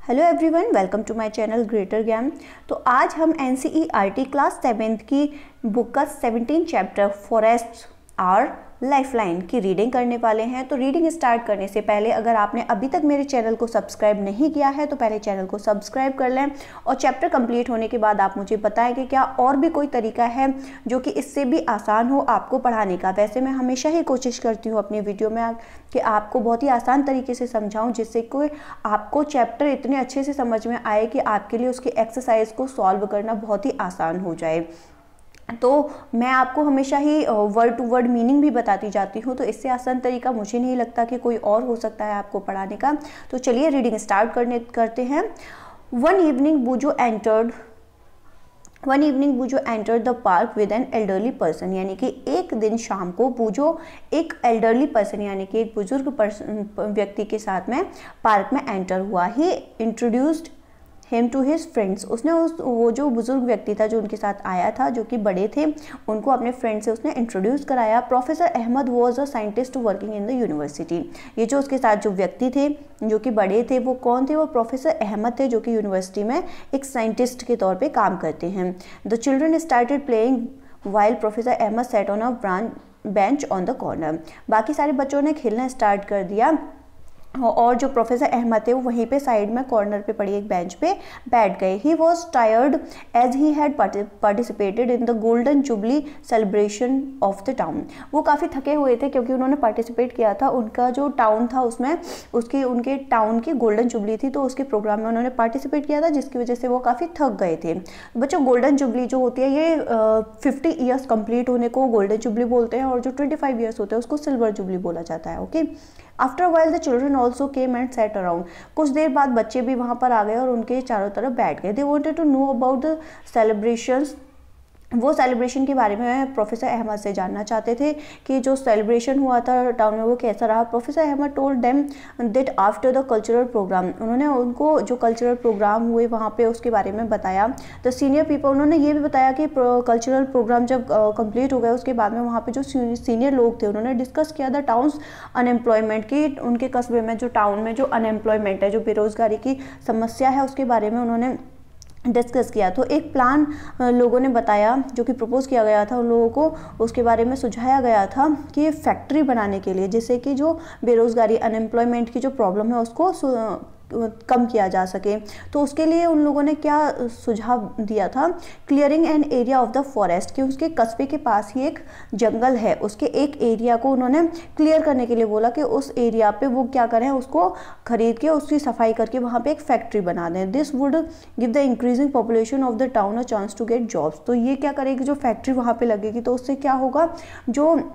Hello everyone, welcome to my channel greater Gyan. तो आज हम एनसीईआरटी क्लास 7th की बुक का 17 चैप्टर फॉरेस्ट आर लाइफलाइन की रीडिंग करने वाले हैं। तो रीडिंग स्टार्ट करने से पहले अगर आपने अभी तक मेरे चैनल को सब्सक्राइब नहीं किया है तो पहले चैनल को सब्सक्राइब कर लें और चैप्टर कंप्लीट होने के बाद आप मुझे बताएं कि क्या और भी कोई तरीका है जो कि इससे भी आसान हो आपको पढ़ाने का। वैसे मैं हमेशा ही कोशिश करती हूँ अपनी वीडियो में कि आपको बहुत ही आसान तरीके से समझाऊं, जिससे कोई आपको चैप्टर इतने अच्छे से समझ में आए कि आपके लिए उसकी एक्सरसाइज को सॉल्व करना बहुत ही आसान हो जाए। तो मैं आपको हमेशा ही वर्ड टू वर्ड मीनिंग भी बताती जाती हूँ, तो इससे आसान तरीका मुझे नहीं लगता कि कोई और हो सकता है आपको पढ़ाने का। तो चलिए रीडिंग स्टार्ट करते हैं। One evening बूजो entered the park with an elderly person, यानी कि एक दिन शाम को बूजो एक एल्डरली पर्सन यानी कि एक बुजुर्ग व्यक्ति के साथ में पार्क में एंटर हुआ। He introduced him to his friends, उसने वो जो बुजुर्ग व्यक्ति था जो उनके साथ आया था, जो कि बड़े थे, उनको अपने फ्रेंड से उसने इंट्रोड्यूस कराया। Professor Ahmed was a scientist working in the university. ये जो उसके साथ जो व्यक्ति थे जो कि बड़े थे वो कौन थे? वो प्रोफेसर अहमद थे जो कि यूनिवर्सिटी में एक साइंटिस्ट के तौर पर काम करते हैं। The children started playing while professor Ahmed set on a bench on the corner. बाकी सारे बच्चों ने खेलना स्टार्ट कर दिया और जो प्रोफेसर अहमद थे वो वहीं पे साइड में कॉर्नर पे पड़ी एक बेंच पे बैठ गए। He was tired as he had participated in the golden jubilee celebration of the town. वो काफ़ी थके हुए थे क्योंकि उन्होंने पार्टिसिपेट किया था, उनका जो टाउन था उसमें उनके टाउन की गोल्डन जुबली थी, तो उसके प्रोग्राम में उन्होंने पार्टिसिपेट किया था, जिसकी वजह से वो काफ़ी थक गए थे। बच्चों, गोल्डन जुबली जो होती है ये 50 ईयर्स कंप्लीट होने को गोल्डन जुबली बोलते हैं और जो 25 ईयर्स होते हैं उसको सिल्वर जुबली बोला जाता है। Okay. After while the children also came and set around. कुछ देर बाद बच्चे भी वहाँ पर आ गए और उनके चारों तरफ बैठ गए। They wanted to know about the celebrations. वो सेलिब्रेशन के बारे में प्रोफेसर अहमद से जानना चाहते थे कि जो सेलिब्रेशन हुआ था टाउन में वो कैसा रहा। Professor Ahmad told them that after the cultural programme, उन्होंने उनको जो कल्चरल प्रोग्राम हुए वहाँ पे उसके बारे में बताया। द सीनियर पीपल, उन्होंने ये भी बताया कि कल्चरल प्रोग्राम जब कंप्लीट हो गया उसके बाद में वहाँ पे जो सीनियर लोग थे उन्होंने डिस्कस किया द टाउन्स अनएम्प्लॉयमेंट की, उनके कस्बे में जो टाउन में जो अनएम्प्लॉयमेंट है, जो बेरोजगारी की समस्या है, उसके बारे में उन्होंने डिस्कस किया। तो एक प्लान लोगों ने बताया जो कि प्रपोज किया गया था उन लोगों को, उसके बारे में सुझाया गया था कि फैक्ट्री बनाने के लिए, जिससे कि जो बेरोजगारी अनएम्प्लॉयमेंट की जो प्रॉब्लम है उसको कम किया जा सके। तो उसके लिए उन लोगों ने क्या सुझाव दिया था? Clearing an area of the forest, कि उसके कस्बे के पास ही एक जंगल है, उसके एक एरिया को उन्होंने क्लियर करने के लिए बोला कि उस एरिया पे वो क्या करें, उसको खरीद के उसकी सफाई करके वहाँ पे एक फैक्ट्री बना दें। This would give the increasing population of the town a chance to get jobs. तो ये क्या करेगी, जो फैक्ट्री वहाँ पे लगेगी तो उससे क्या होगा, जो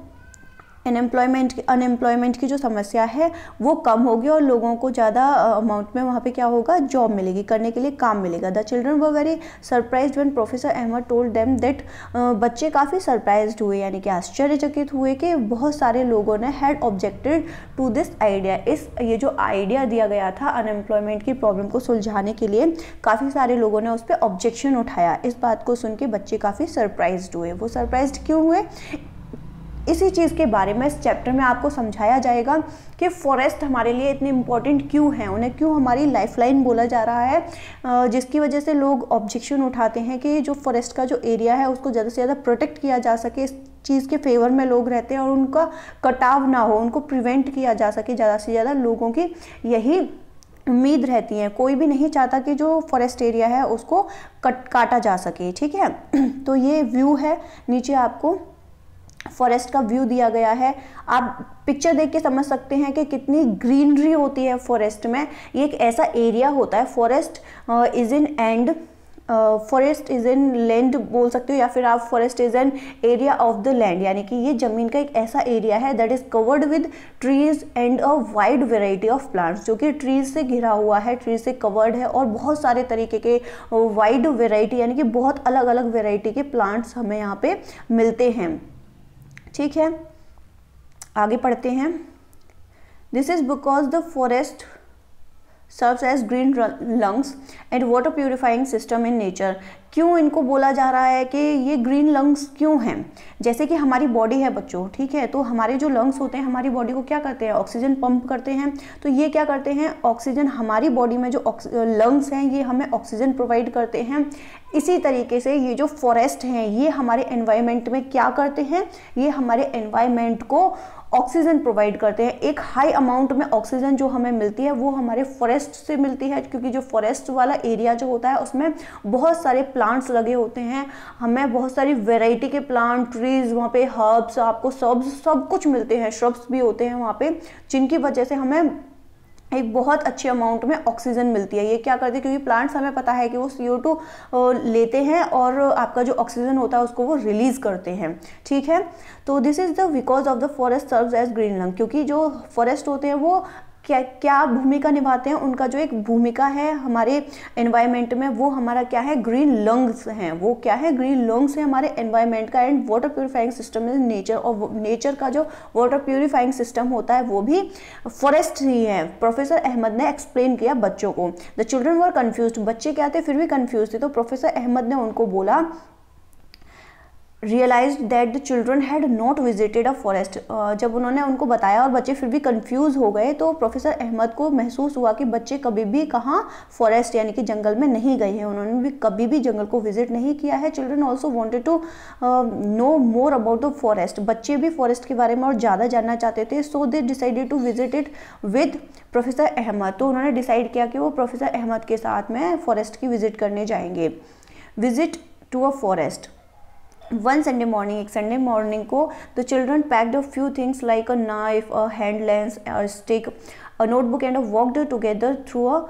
अनएम्प्लॉयमेंट की जो समस्या है वो कम होगी और लोगों को ज़्यादा अमाउंट में वहाँ पे क्या होगा, जॉब मिलेगी, करने के लिए काम मिलेगा। The children were very surprised when professor Ahmad told them that, बच्चे काफ़ी सरप्राइज्ड हुए यानी कि आश्चर्यचकित हुए कि बहुत सारे लोगों ने had objected to this idea. ये जो आइडिया दिया गया था अनएम्प्लॉयमेंट की प्रॉब्लम को सुलझाने के लिए, काफ़ी सारे लोगों ने उस पर ऑब्जेक्शन उठाया। इस बात को सुन के बच्चे काफ़ी सरप्राइज्ड हुए। वो सरप्राइज्ड क्यों हुए, इसी चीज़ के बारे में इस चैप्टर में आपको समझाया जाएगा कि फॉरेस्ट हमारे लिए इतने इम्पोर्टेंट क्यों हैं, उन्हें क्यों हमारी लाइफलाइन बोला जा रहा है, जिसकी वजह से लोग ऑब्जेक्शन उठाते हैं कि जो फॉरेस्ट का जो एरिया है उसको ज़्यादा से ज़्यादा प्रोटेक्ट किया जा सके। इस चीज़ के फेवर में लोग रहते हैं और उनका कटाव ना हो, उनको प्रिवेंट किया जा सके। ज़्यादा से ज़्यादा लोगों की यही उम्मीद रहती है, कोई भी नहीं चाहता कि जो फॉरेस्ट एरिया है उसको काटा जा सके। ठीक है, तो ये व्यू है, नीचे आपको फॉरेस्ट का व्यू दिया गया है। आप पिक्चर देख के समझ सकते हैं कि कितनी ग्रीनरी होती है फॉरेस्ट में। ये एक ऐसा एरिया होता है, forest is in and, forest is in land बोल सकते हो, या फिर आप forest is an area of the land, यानी कि ये जमीन का एक ऐसा एरिया है that is covered with trees and a wide variety of plants, जो कि ट्रीज से घिरा हुआ है, ट्रीज से कवर्ड है और बहुत सारे तरीके के वाइड वेराइटी यानी कि बहुत अलग अलग वेराइटी के प्लांट्स हमें यहाँ पे मिलते हैं। ठीक है, आगे पढ़ते हैं। This is because the forest serves as green lungs and water purifying system in nature. क्यों इनको बोला जा रहा है कि ये ग्रीन लंग्स क्यों हैं? जैसे कि हमारी बॉडी है बच्चों, ठीक है, तो हमारे जो लंग्स होते हैं हमारी बॉडी को क्या करते हैं, ऑक्सीजन पंप करते हैं। तो ये क्या करते हैं, ऑक्सीजन, हमारी बॉडी में जो लंग्स हैं ये हमें ऑक्सीजन प्रोवाइड करते हैं। इसी तरीके से ये जो फॉरेस्ट हैं ये हमारे एनवायरनमेंट में क्या करते हैं, ये हमारे एनवायरनमेंट को ऑक्सीजन प्रोवाइड करते हैं। एक हाई अमाउंट में ऑक्सीजन जो हमें मिलती है वो हमारे फॉरेस्ट से मिलती है, क्योंकि जो फॉरेस्ट वाला एरिया जो होता है उसमें बहुत सारे प्लांट्स लगे होते हैं, हमें बहुत सारी वेराइटी के प्लांट, ट्रीज, वहाँ पे हर्ब्स, आपको सब कुछ मिलते हैं, श्रब्स भी होते हैं वहाँ पे, जिनकी वजह से हमें एक बहुत अच्छे अमाउंट में ऑक्सीजन मिलती है। ये क्या करते हैं, क्योंकि प्लांट्स हमें पता है कि वो CO2 लेते हैं और आपका जो ऑक्सीजन होता है उसको वो रिलीज करते हैं, ठीक है। तो this is the because of the forest serves as green lung, क्योंकि जो फॉरेस्ट होते हैं वो क्या भूमिका निभाते हैं, उनका जो एक भूमिका है हमारे एनवायरनमेंट में वो हमारा क्या है, ग्रीन लंग्स हैं। वो क्या है, ग्रीन लंग्स है हमारे एनवायरनमेंट का। And water purifying system is nature, और नेचर का जो वाटर प्यूरिफाइंग सिस्टम होता है वो भी फॉरेस्ट ही है। प्रोफेसर अहमद ने एक्सप्लेन किया बच्चों को। द चिल्ड्रन वर कंफ्यूज्ड, बच्चे क्या थे, फिर भी कंफ्यूज थे। तो प्रोफेसर अहमद ने उनको बोला, realized that the children had not visited a forest। जब उन्होंने उनको बताया और बच्चे फिर भी कंफ्यूज हो गए, तो प्रोफेसर अहमद को महसूस हुआ कि बच्चे कभी भी कहाँ, फॉरेस्ट यानी कि जंगल में नहीं गए हैं, उन्होंने भी कभी भी जंगल को विजिट नहीं किया है। Children also wanted to know more about the forest, बच्चे भी फॉरेस्ट के बारे में और ज़्यादा जानना चाहते थे। So they decided to visit it with professor Ahmad, तो उन्होंने डिसाइड किया कि वो प्रोफेसर अहमद के साथ में फॉरेस्ट की विजिट करने जाएंगे। Visit to a forest. One Sunday morning, एक संडे मॉर्निंग को the children packed a few things like a knife, a hand lens, a stick, a notebook and walked together through a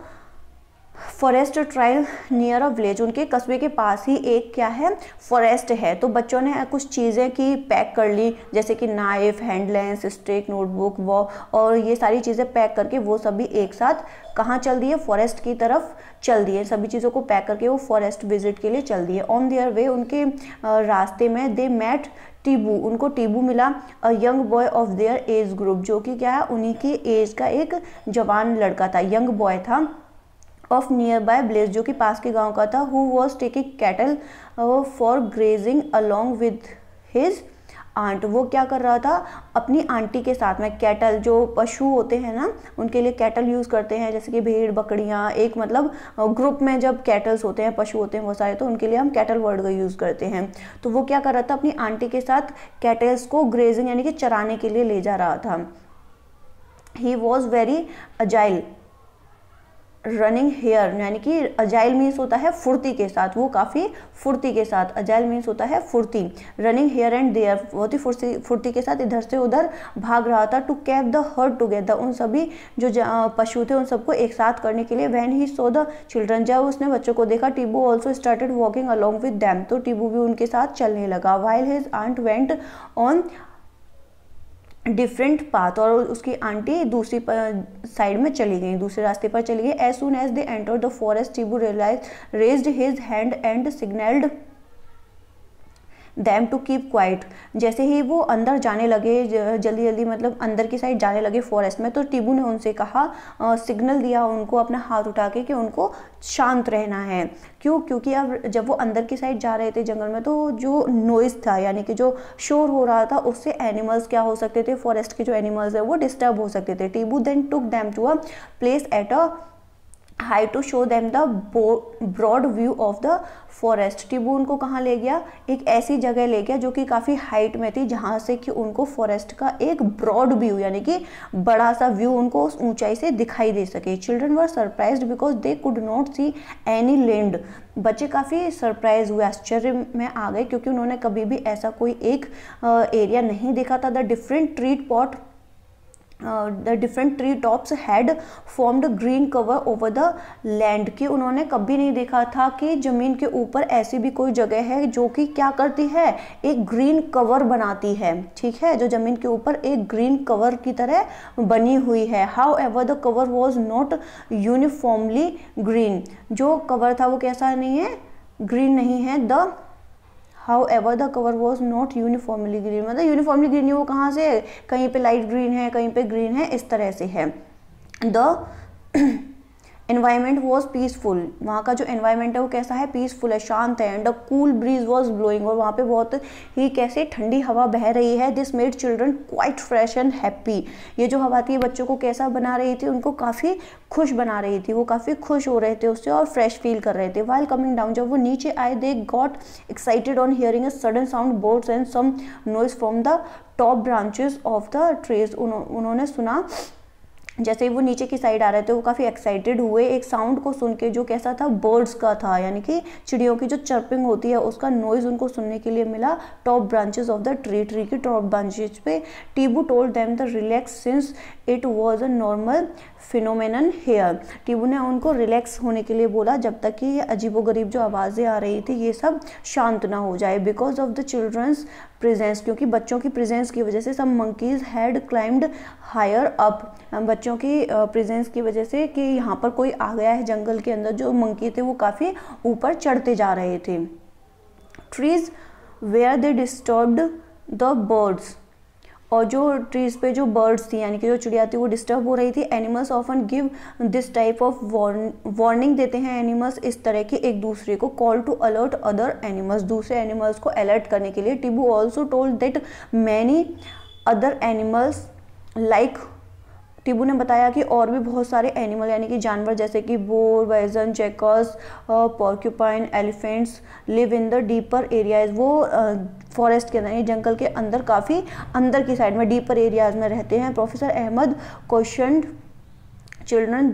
forest trial near a village. उनके कस्बे के पास ही एक क्या है, forest है। तो बच्चों ने कुछ चीज़ें की पैक कर ली, जैसे कि knife, hand lens, stick, notebook, वो, और ये सारी चीज़ें पैक करके वो सभी एक साथ कहाँ चल दिए, फॉरेस्ट की तरफ चल दिए। सभी चीज़ों को पैक करके वो फॉरेस्ट विजिट के लिए चल दिए। ऑन देयर वे, उनके रास्ते में दे मेट टीबू, उनको टीबू मिला, a young boy of their age group, जो कि क्या है, उन्हीं की एज का एक जवान लड़का था, यंग बॉय था, ऑफ नियर बाय विलेज, जो कि पास के गांव का था, who was taking cattle for grazing along with his aunt. वो क्या कर रहा था, अपनी आंटी के साथ में, कैटल जो पशु होते हैं ना, उनके लिए कैटल यूज़ करते हैं, जैसे कि भेड़, बकरियां, एक मतलब ग्रुप में जब कैटल्स होते हैं, पशु होते हैं बहुत सारे, तो उनके लिए हम कैटल वर्ड का यूज़ करते हैं। तो वो क्या कर रहा था, अपनी आंटी के साथ कैटल्स को ग्रेजिंग यानी कि चराने के लिए ले जा रहा था। He was very agile running here, यानी कि अजाइल मीन्स होता है फुर्ती के साथ, वो काफ़ी फुर्ती के साथ, अजाइल मीन्स होता है फुर्ती, रनिंग हेयर एंड देयर, बहुत ही फुर्ती के साथ इधर से उधर भाग रहा था। To keep the herd together, उन सभी जो पशु थे उन सबको एक साथ करने के लिए। When he saw the children, जब उसने बच्चों को देखा, Tibu also started walking along with them, तो टीबू भी उनके साथ चलने लगा। While his aunt went on different path, और उसकी आंटी दूसरी साइड में चली गई, दूसरे रास्ते पर चली गई। As soon as they enter the forest, Tibu raised his hand and signalled them to keep quiet. जैसे ही वो अंदर जाने लगे, जल्दी जल्दी मतलब अंदर की साइड जाने लगे फॉरेस्ट में, तो टीबू ने उनसे कहा, सिग्नल दिया उनको अपना हाथ उठा के कि उनको शांत रहना है। क्यों? क्योंकि अब जब वो अंदर की साइड जा रहे थे जंगल में, तो जो नॉइज़ था यानी कि जो शोर हो रहा था, उससे एनिमल्स क्या हो सकते थे, फॉरेस्ट के जो एनिमल्स है वो डिस्टर्ब हो सकते थे। Tibu then took them to a place at a high to show them the broad view of the forest. Tibu उनको कहाँ ले गया, एक ऐसी जगह ले गया जो कि काफ़ी हाइट में थी, जहाँ से कि उनको फॉरेस्ट का एक ब्रॉड व्यू यानी कि बड़ा सा व्यू उनको उस ऊंचाई से दिखाई दे सके। Children were surprised because they could not see any land. बच्चे काफ़ी सरप्राइज हुए, आश्चर्य में आ गए, क्योंकि उन्होंने कभी भी ऐसा कोई एक एरिया नहीं देखा था। The different tree tops had formed green cover over the land, कि उन्होंने कभी नहीं देखा था कि ज़मीन के ऊपर ऐसी भी कोई जगह है जो कि क्या करती है, एक ग्रीन कवर बनाती है, ठीक है, जो ज़मीन के ऊपर एक ग्रीन कवर की तरह बनी हुई है। How ever the cover was not uniformly green, जो कवर था वो कैसा नहीं है, ग्रीन नहीं है। However the cover was not uniformly green, मतलब यूनिफॉर्मली ग्रीन वो कहाँ से, कहीं पे लाइट ग्रीन है, कहीं पे ग्रीन है, इस तरह से है। द एनवायरमेंट वॉज पीसफुल, वहाँ का जो एनवायरमेंट है वो कैसा है, पीसफुल है, शांत है। And a cool bridge was blowing, और वहाँ पे बहुत ही कैसे ठंडी हवा बह रही है। This made children quite fresh and happy, ये जो हवा थी बच्चों को कैसा बना रही थी, उनको काफ़ी खुश बना रही थी, वो काफ़ी खुश हो रहे थे उससे और फ्रेश फील कर रहे थे। वाइल कमिंग डाउन, जब वो नीचे आए, they got excited on hearing a sudden sound, birds and some noise from the top branches of the trees. उन्होंने सुना, जैसे वो नीचे की साइड आ रहे थे वो काफ़ी एक्साइटेड हुए एक साउंड को सुन के, जो कैसा था, बर्ड्स का था, यानी कि चिड़ियों की जो चर्पिंग होती है उसका नॉइज उनको सुनने के लिए मिला top branches of the tree, tree की टॉप ब्रांचेस पे। Tibu told them the relax since it was a normal phenomenon here, Tibu ने उनको रिलैक्स होने के लिए बोला जब तक कि ये अजीबोगरीब जो आवाज़ें आ रही थी ये सब शांत ना हो जाए। Because of the children's presence, क्योंकि बच्चों की प्रेजेंस की वजह से some monkeys had climbed higher up, बच्चों की प्रेजेंस की वजह से कि यहाँ पर कोई आ गया है जंगल के अंदर, जो मंकी थे वो काफ़ी ऊपर चढ़ते जा रहे थे। Trees where they disturbed the birds, और जो ट्रीज पे जो बर्ड्स थी यानी कि जो चिड़िया थी वो डिस्टर्ब हो रही थी। Animals often give this type of warning देते हैं एनिमल्स इस तरह के एक दूसरे को, call to alert other animals, दूसरे एनिमल्स को अलर्ट करने के लिए। Tibu also told that many other animals like, Tibu ने बताया कि और भी बहुत सारे एनिमल यानी कि जानवर जैसे कि boar, bison, jackals, porcupine, elephants live in the deeper areas, वो फॉरेस्ट के अंदर, जंगल के अंदर काफ़ी अंदर की साइड में डीपर एरियाज में रहते हैं। Professor Ahmed questioned children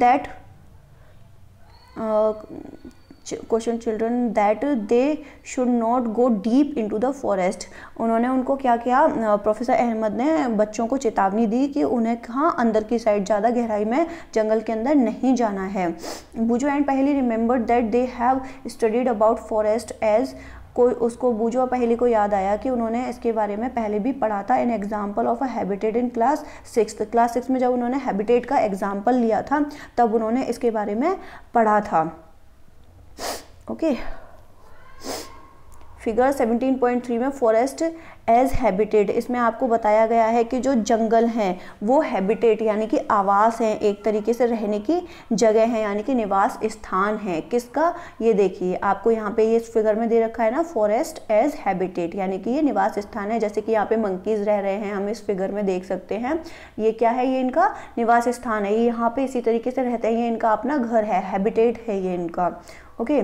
that they should not go deep into the forest, उन्होंने उनको क्या किया, प्रोफेसर अहमद ने बच्चों को चेतावनी दी कि उन्हें कहाँ अंदर की साइड ज़्यादा गहराई में जंगल के अंदर नहीं जाना है। Boojho and Paheli remembered that they have studied about forest as, कोई उसको बूजो पहली को याद आया कि उन्होंने इसके बारे में पहले भी पढ़ा था। An example of a habitat in class 6, class 6 में जब उन्होंने हैबिटेट का एग्जाम्पल लिया था तब उन्होंने इसके बारे में पढ़ा था। ओके, फिगर 17.3 में फॉरेस्ट एज हैबिटेट, इसमें आपको बताया गया है कि जो जंगल हैं वो हैबिटेट यानी कि आवास हैं, एक तरीके से रहने की जगह है यानी कि निवास स्थान है। किसका, ये देखिए आपको यहाँ पे ये इस फिगर में दे रखा है ना, फॉरेस्ट एज हैबिटेट यानी कि ये निवास स्थान है। जैसे कि यहाँ पे मंकीज रह रहे हैं, हम इस फिगर में देख सकते हैं, ये क्या है, ये इनका निवास स्थान है, ये यहाँ पे इसी तरीके से रहते हैं, ये इनका अपना घर है, हैबिटेट है ये इनका। Okay,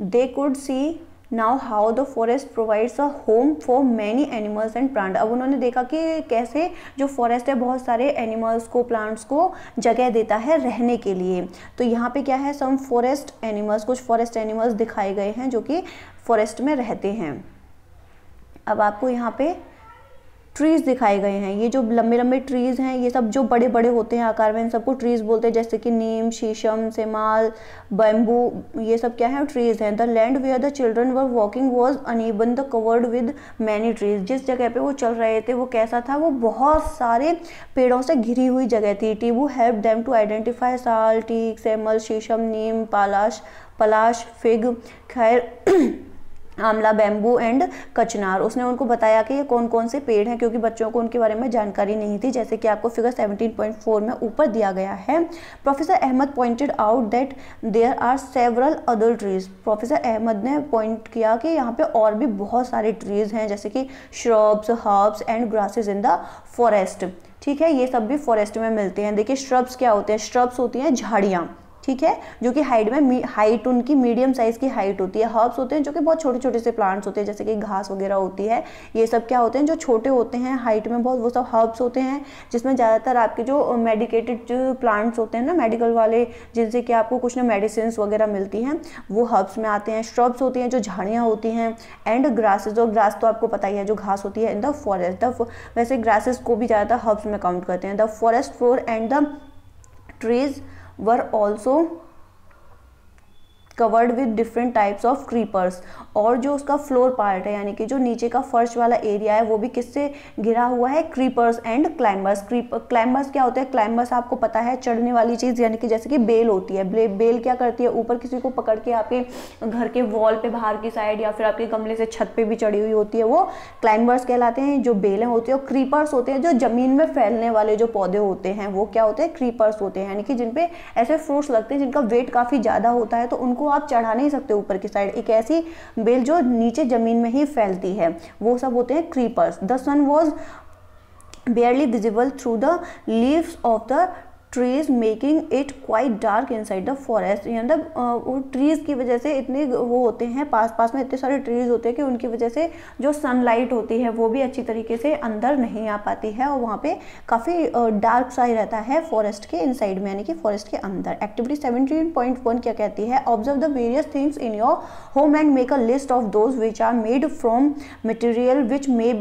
they could see now how the forest provides a home for many animals and plant, अब उन्होंने देखा कि कैसे जो फॉरेस्ट है बहुत सारे एनिमल्स को, प्लांट्स को जगह देता है रहने के लिए। तो यहाँ पे क्या है, सम फॉरेस्ट एनिमल्स, कुछ फॉरेस्ट एनिमल्स दिखाए गए हैं जो कि फॉरेस्ट में रहते हैं। अब आपको यहाँ पे ट्रीज दिखाए गए हैं, ये जो लंबे लंबे ट्रीज हैं ये सब जो बड़े बड़े होते हैं आकार में, इन सबको ट्रीज बोलते हैं, जैसे कि नीम, शीशम, सेमाल, बैम्बू, ये सब क्या है, ट्रीज हैं। The land where the children were walking was uneven the covered with many trees, जिस जगह पे वो चल रहे थे वो कैसा था, वो बहुत सारे पेड़ों से घिरी हुई जगह थी। टीबू हेल्प देम टू आइडेंटिफाई साल, टीक, सेमल, शीशम, नीम, पलाश, फिग, खैर, आंवला, बैम्बू एंड कचनार, उसने उनको बताया कि ये कौन कौन से पेड़ हैं, क्योंकि बच्चों को उनके बारे में जानकारी नहीं थी, जैसे कि आपको फिगर 17.4 में ऊपर दिया गया है। Professor Ahmed pointed out that there are several other trees, professor Ahmad ने पॉइंट किया कि यहाँ पे और भी बहुत सारे ट्रीज हैं, जैसे कि shrubs, herbs and grasses in the forest. ठीक है, ये सब भी फॉरेस्ट में मिलते हैं। देखिए श्रब्स क्या होते हैं, श्रब्स होती हैं झाड़ियाँ, ठीक है, जो कि हाइट उनकी मीडियम साइज की हाइट होती है। हर्ब्स होते हैं जो कि बहुत छोटे छोटे से प्लांट्स होते हैं, जैसे कि घास वगैरह होती है, ये सब क्या होते हैं, जो छोटे होते हैं हाइट में बहुत, वो सब हर्ब्स होते हैं, जिसमें ज़्यादातर आपके जो मेडिकेटेड जो प्लांट्स होते हैं ना, मेडिकल वाले, जिनसे कि आपको कुछ ना मेडिसिन वगैरह मिलती हैं, वो हर्ब्स में आते हैं। श्रब्स होती हैं जो झाड़ियाँ होती हैं, एंड ग्रासेस, और ग्रास तो आपको पता ही है जो घास होती है इन द फॉरेस्ट। वैसे ग्रासेस को भी ज़्यादातर हर्ब्स में काउंट करते हैं। The forest floor and the trees were also covered with different types of creepers, और जो उसका फ्लोर पार्ट है यानी कि जो नीचे का फर्श वाला एरिया है वो भी किससे घिरा हुआ है, क्रीपर्स एंड क्लाइंबर्स। क्लाइंबर्स क्या होते हैं, क्लाइंबर्स आपको पता है चढ़ने वाली चीज़, यानी कि जैसे कि बेल होती है, बेल क्या करती है, ऊपर किसी को पकड़ के आपके घर के वॉल पे बाहर की साइड या फिर आपके गमले से छत पे भी चढ़ी हुई होती है, वो क्लाइंबर्स कहलाते हैं। जो बेलें होती है, और क्रीपर्स होते हैं जो जमीन में फैलने वाले जो पौधे होते हैं वो क्या होते हैं, क्रीपर्स होते हैं, यानी कि जिन पे ऐसे फ्रूट्स लगते हैं जिनका वेट काफ़ी ज़्यादा होता है, तो उनको आप चढ़ा नहीं सकते ऊपर की साइड। एक ऐसी बेल जो नीचे जमीन में ही फैलती है, वो सब होते हैं creepers. The sun was barely visible through the leaves of the trees making it quite dark inside the forest। मतलब वो ट्रीज की वजह से इतने वो होते हैं, पास में इतने सारे ट्रीज होते हैं कि उनकी वजह से जो सनलाइट होती है वो भी अच्छी तरीके से अंदर नहीं आ पाती है, और वहाँ पे काफ़ी डार्क सा ही रहता है फॉरेस्ट के इनसाइड में, यानी कि फॉरेस्ट के अंदर। एक्टिविटी 17.1 क्या कहती है, observe the various things in your home and make a list of those which are made from material which may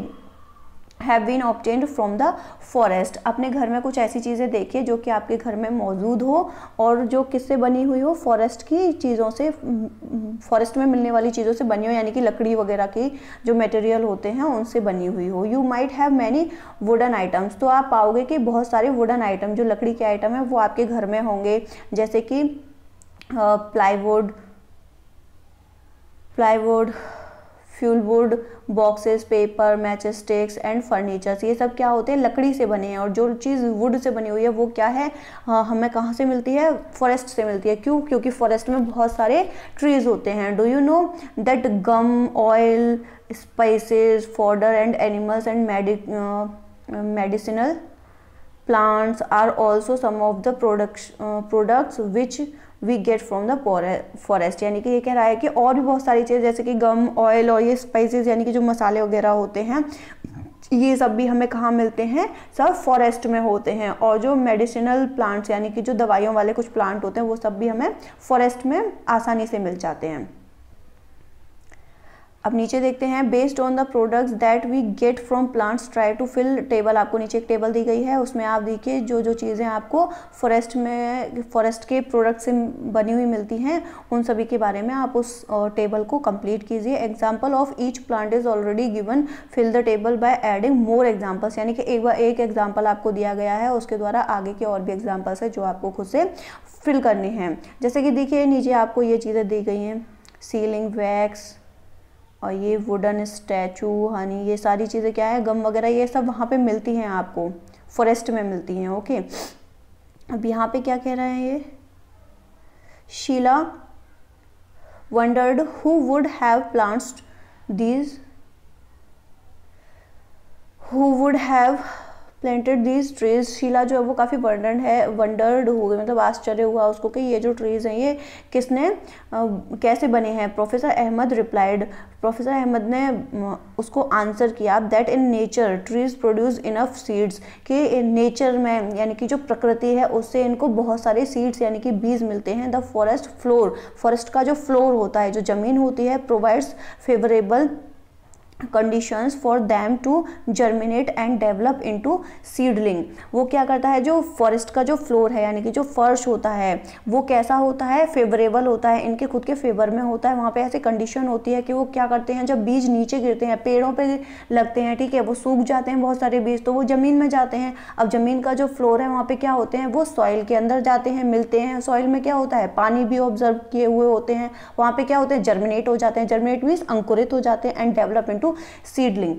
have been obtained from the forest. अपने घर में कुछ ऐसी चीज़ें देखिए जो कि आपके घर में मौजूद हो और जो किससे बनी हुई हो, फॉरेस्ट की चीज़ों से, फॉरेस्ट में मिलने वाली चीज़ों से बनी हो, यानी कि लकड़ी वगैरह की जो मटेरियल होते हैं उनसे बनी हुई हो। You might have many wooden items, तो आप पाओगे कि बहुत सारे वुडन आइटम, जो लकड़ी के आइटम है वो आपके घर में होंगे, जैसे कि plywood, fuel wood, boxes, paper, matches sticks and furnitures, ये सब क्या होते हैं, लकड़ी से बने हैं। और जो चीज़ वुड से बनी हुई है वो क्या है, हमें कहाँ से मिलती है, फॉरेस्ट से मिलती है। क्यों, क्योंकि फॉरेस्ट में बहुत सारे ट्रीज होते हैं। Do you know that gum, oil, spices, fodder and animals and medicinal plants are also some of the products which we get from the forest। यानी कि ये कह रहा है कि और भी बहुत सारी चीज़ जैसे कि गम, ऑयल और ये स्पाइसेस यानी कि जो मसाले वगैरह होते हैं, ये सब भी हमें कहाँ मिलते हैं, सब फॉरेस्ट में होते हैं। और जो मेडिसिनल प्लांट्स यानी कि जो दवाइयों वाले कुछ प्लांट होते हैं वो सब भी हमें फॉरेस्ट में आसानी से मिल जाते हैं। अब नीचे देखते हैं, based on the products that we get from plants try to fill table. आपको नीचे एक टेबल दी गई है, उसमें आप देखिए जो जो चीज़ें आपको फॉरेस्ट के प्रोडक्ट से बनी हुई मिलती हैं उन सभी के बारे में आप उस टेबल को कंप्लीट कीजिए। Example of each plant is already given, fill the table by adding more examples. यानी कि एक एग्जाम्पल आपको दिया गया है, उसके द्वारा आगे के और भी एग्जाम्पल्स है जो आपको खुद से फिल करने हैं। जैसे कि देखिए नीचे आपको ये चीज़ें दी गई हैं, सीलिंग वैक्स और ये वुडन स्टैचू, हनी, ये सारी चीज़ें क्या है, गम वगैरह, ये सब वहाँ पे मिलती हैं, आपको फॉरेस्ट में मिलती हैं। ओके, अब यहाँ पे क्या कह रहा है ये, Sheela wondered who would have plants these, who would have planted these trees. Sheela जो है वो काफ़ी वंडर्ड हो गई, मतलब आश्चर्य हुआ उसको कि ये जो ट्रीज हैं ये किसने कैसे बने हैं। Professor Ahmed replied, professor Ahmad ने उसको आंसर किया, that in nature trees produce enough seeds, कि नेचर में यानी कि जो प्रकृति है उससे इनको बहुत सारे सीड्स यानी कि बीज मिलते हैं। द फॉरेस्ट फ्लोर, फॉरेस्ट का जो फ्लोर होता है, जो ज़मीन होती है, provides favourable conditions for them to germinate and develop into seedling. वो क्या करता है, जो फॉरेस्ट का जो फ्लोर है यानी कि जो फर्श होता है वो कैसा होता है, फेवरेबल होता है, इनके खुद के फेवर में होता है। वहाँ पे ऐसी कंडीशन होती है कि वो क्या करते हैं, जब बीज नीचे गिरते हैं, पेड़ों पे लगते हैं, ठीक है, वो सूख जाते हैं बहुत सारे बीज, तो वो ज़मीन में जाते हैं। अब ज़मीन का जो फ्लोर है वहाँ पे क्या होते हैं, वो सॉइल के अंदर जाते हैं, मिलते हैं। सॉइल में क्या होता है, पानी भी ऑब्जर्व किए हुए होते हैं, वहाँ पे क्या होते हैं, जर्मिनेट हो जाते हैं। जर्मिनेट मीन्स अंकुरित हो जाते हैं, and develop into seedling.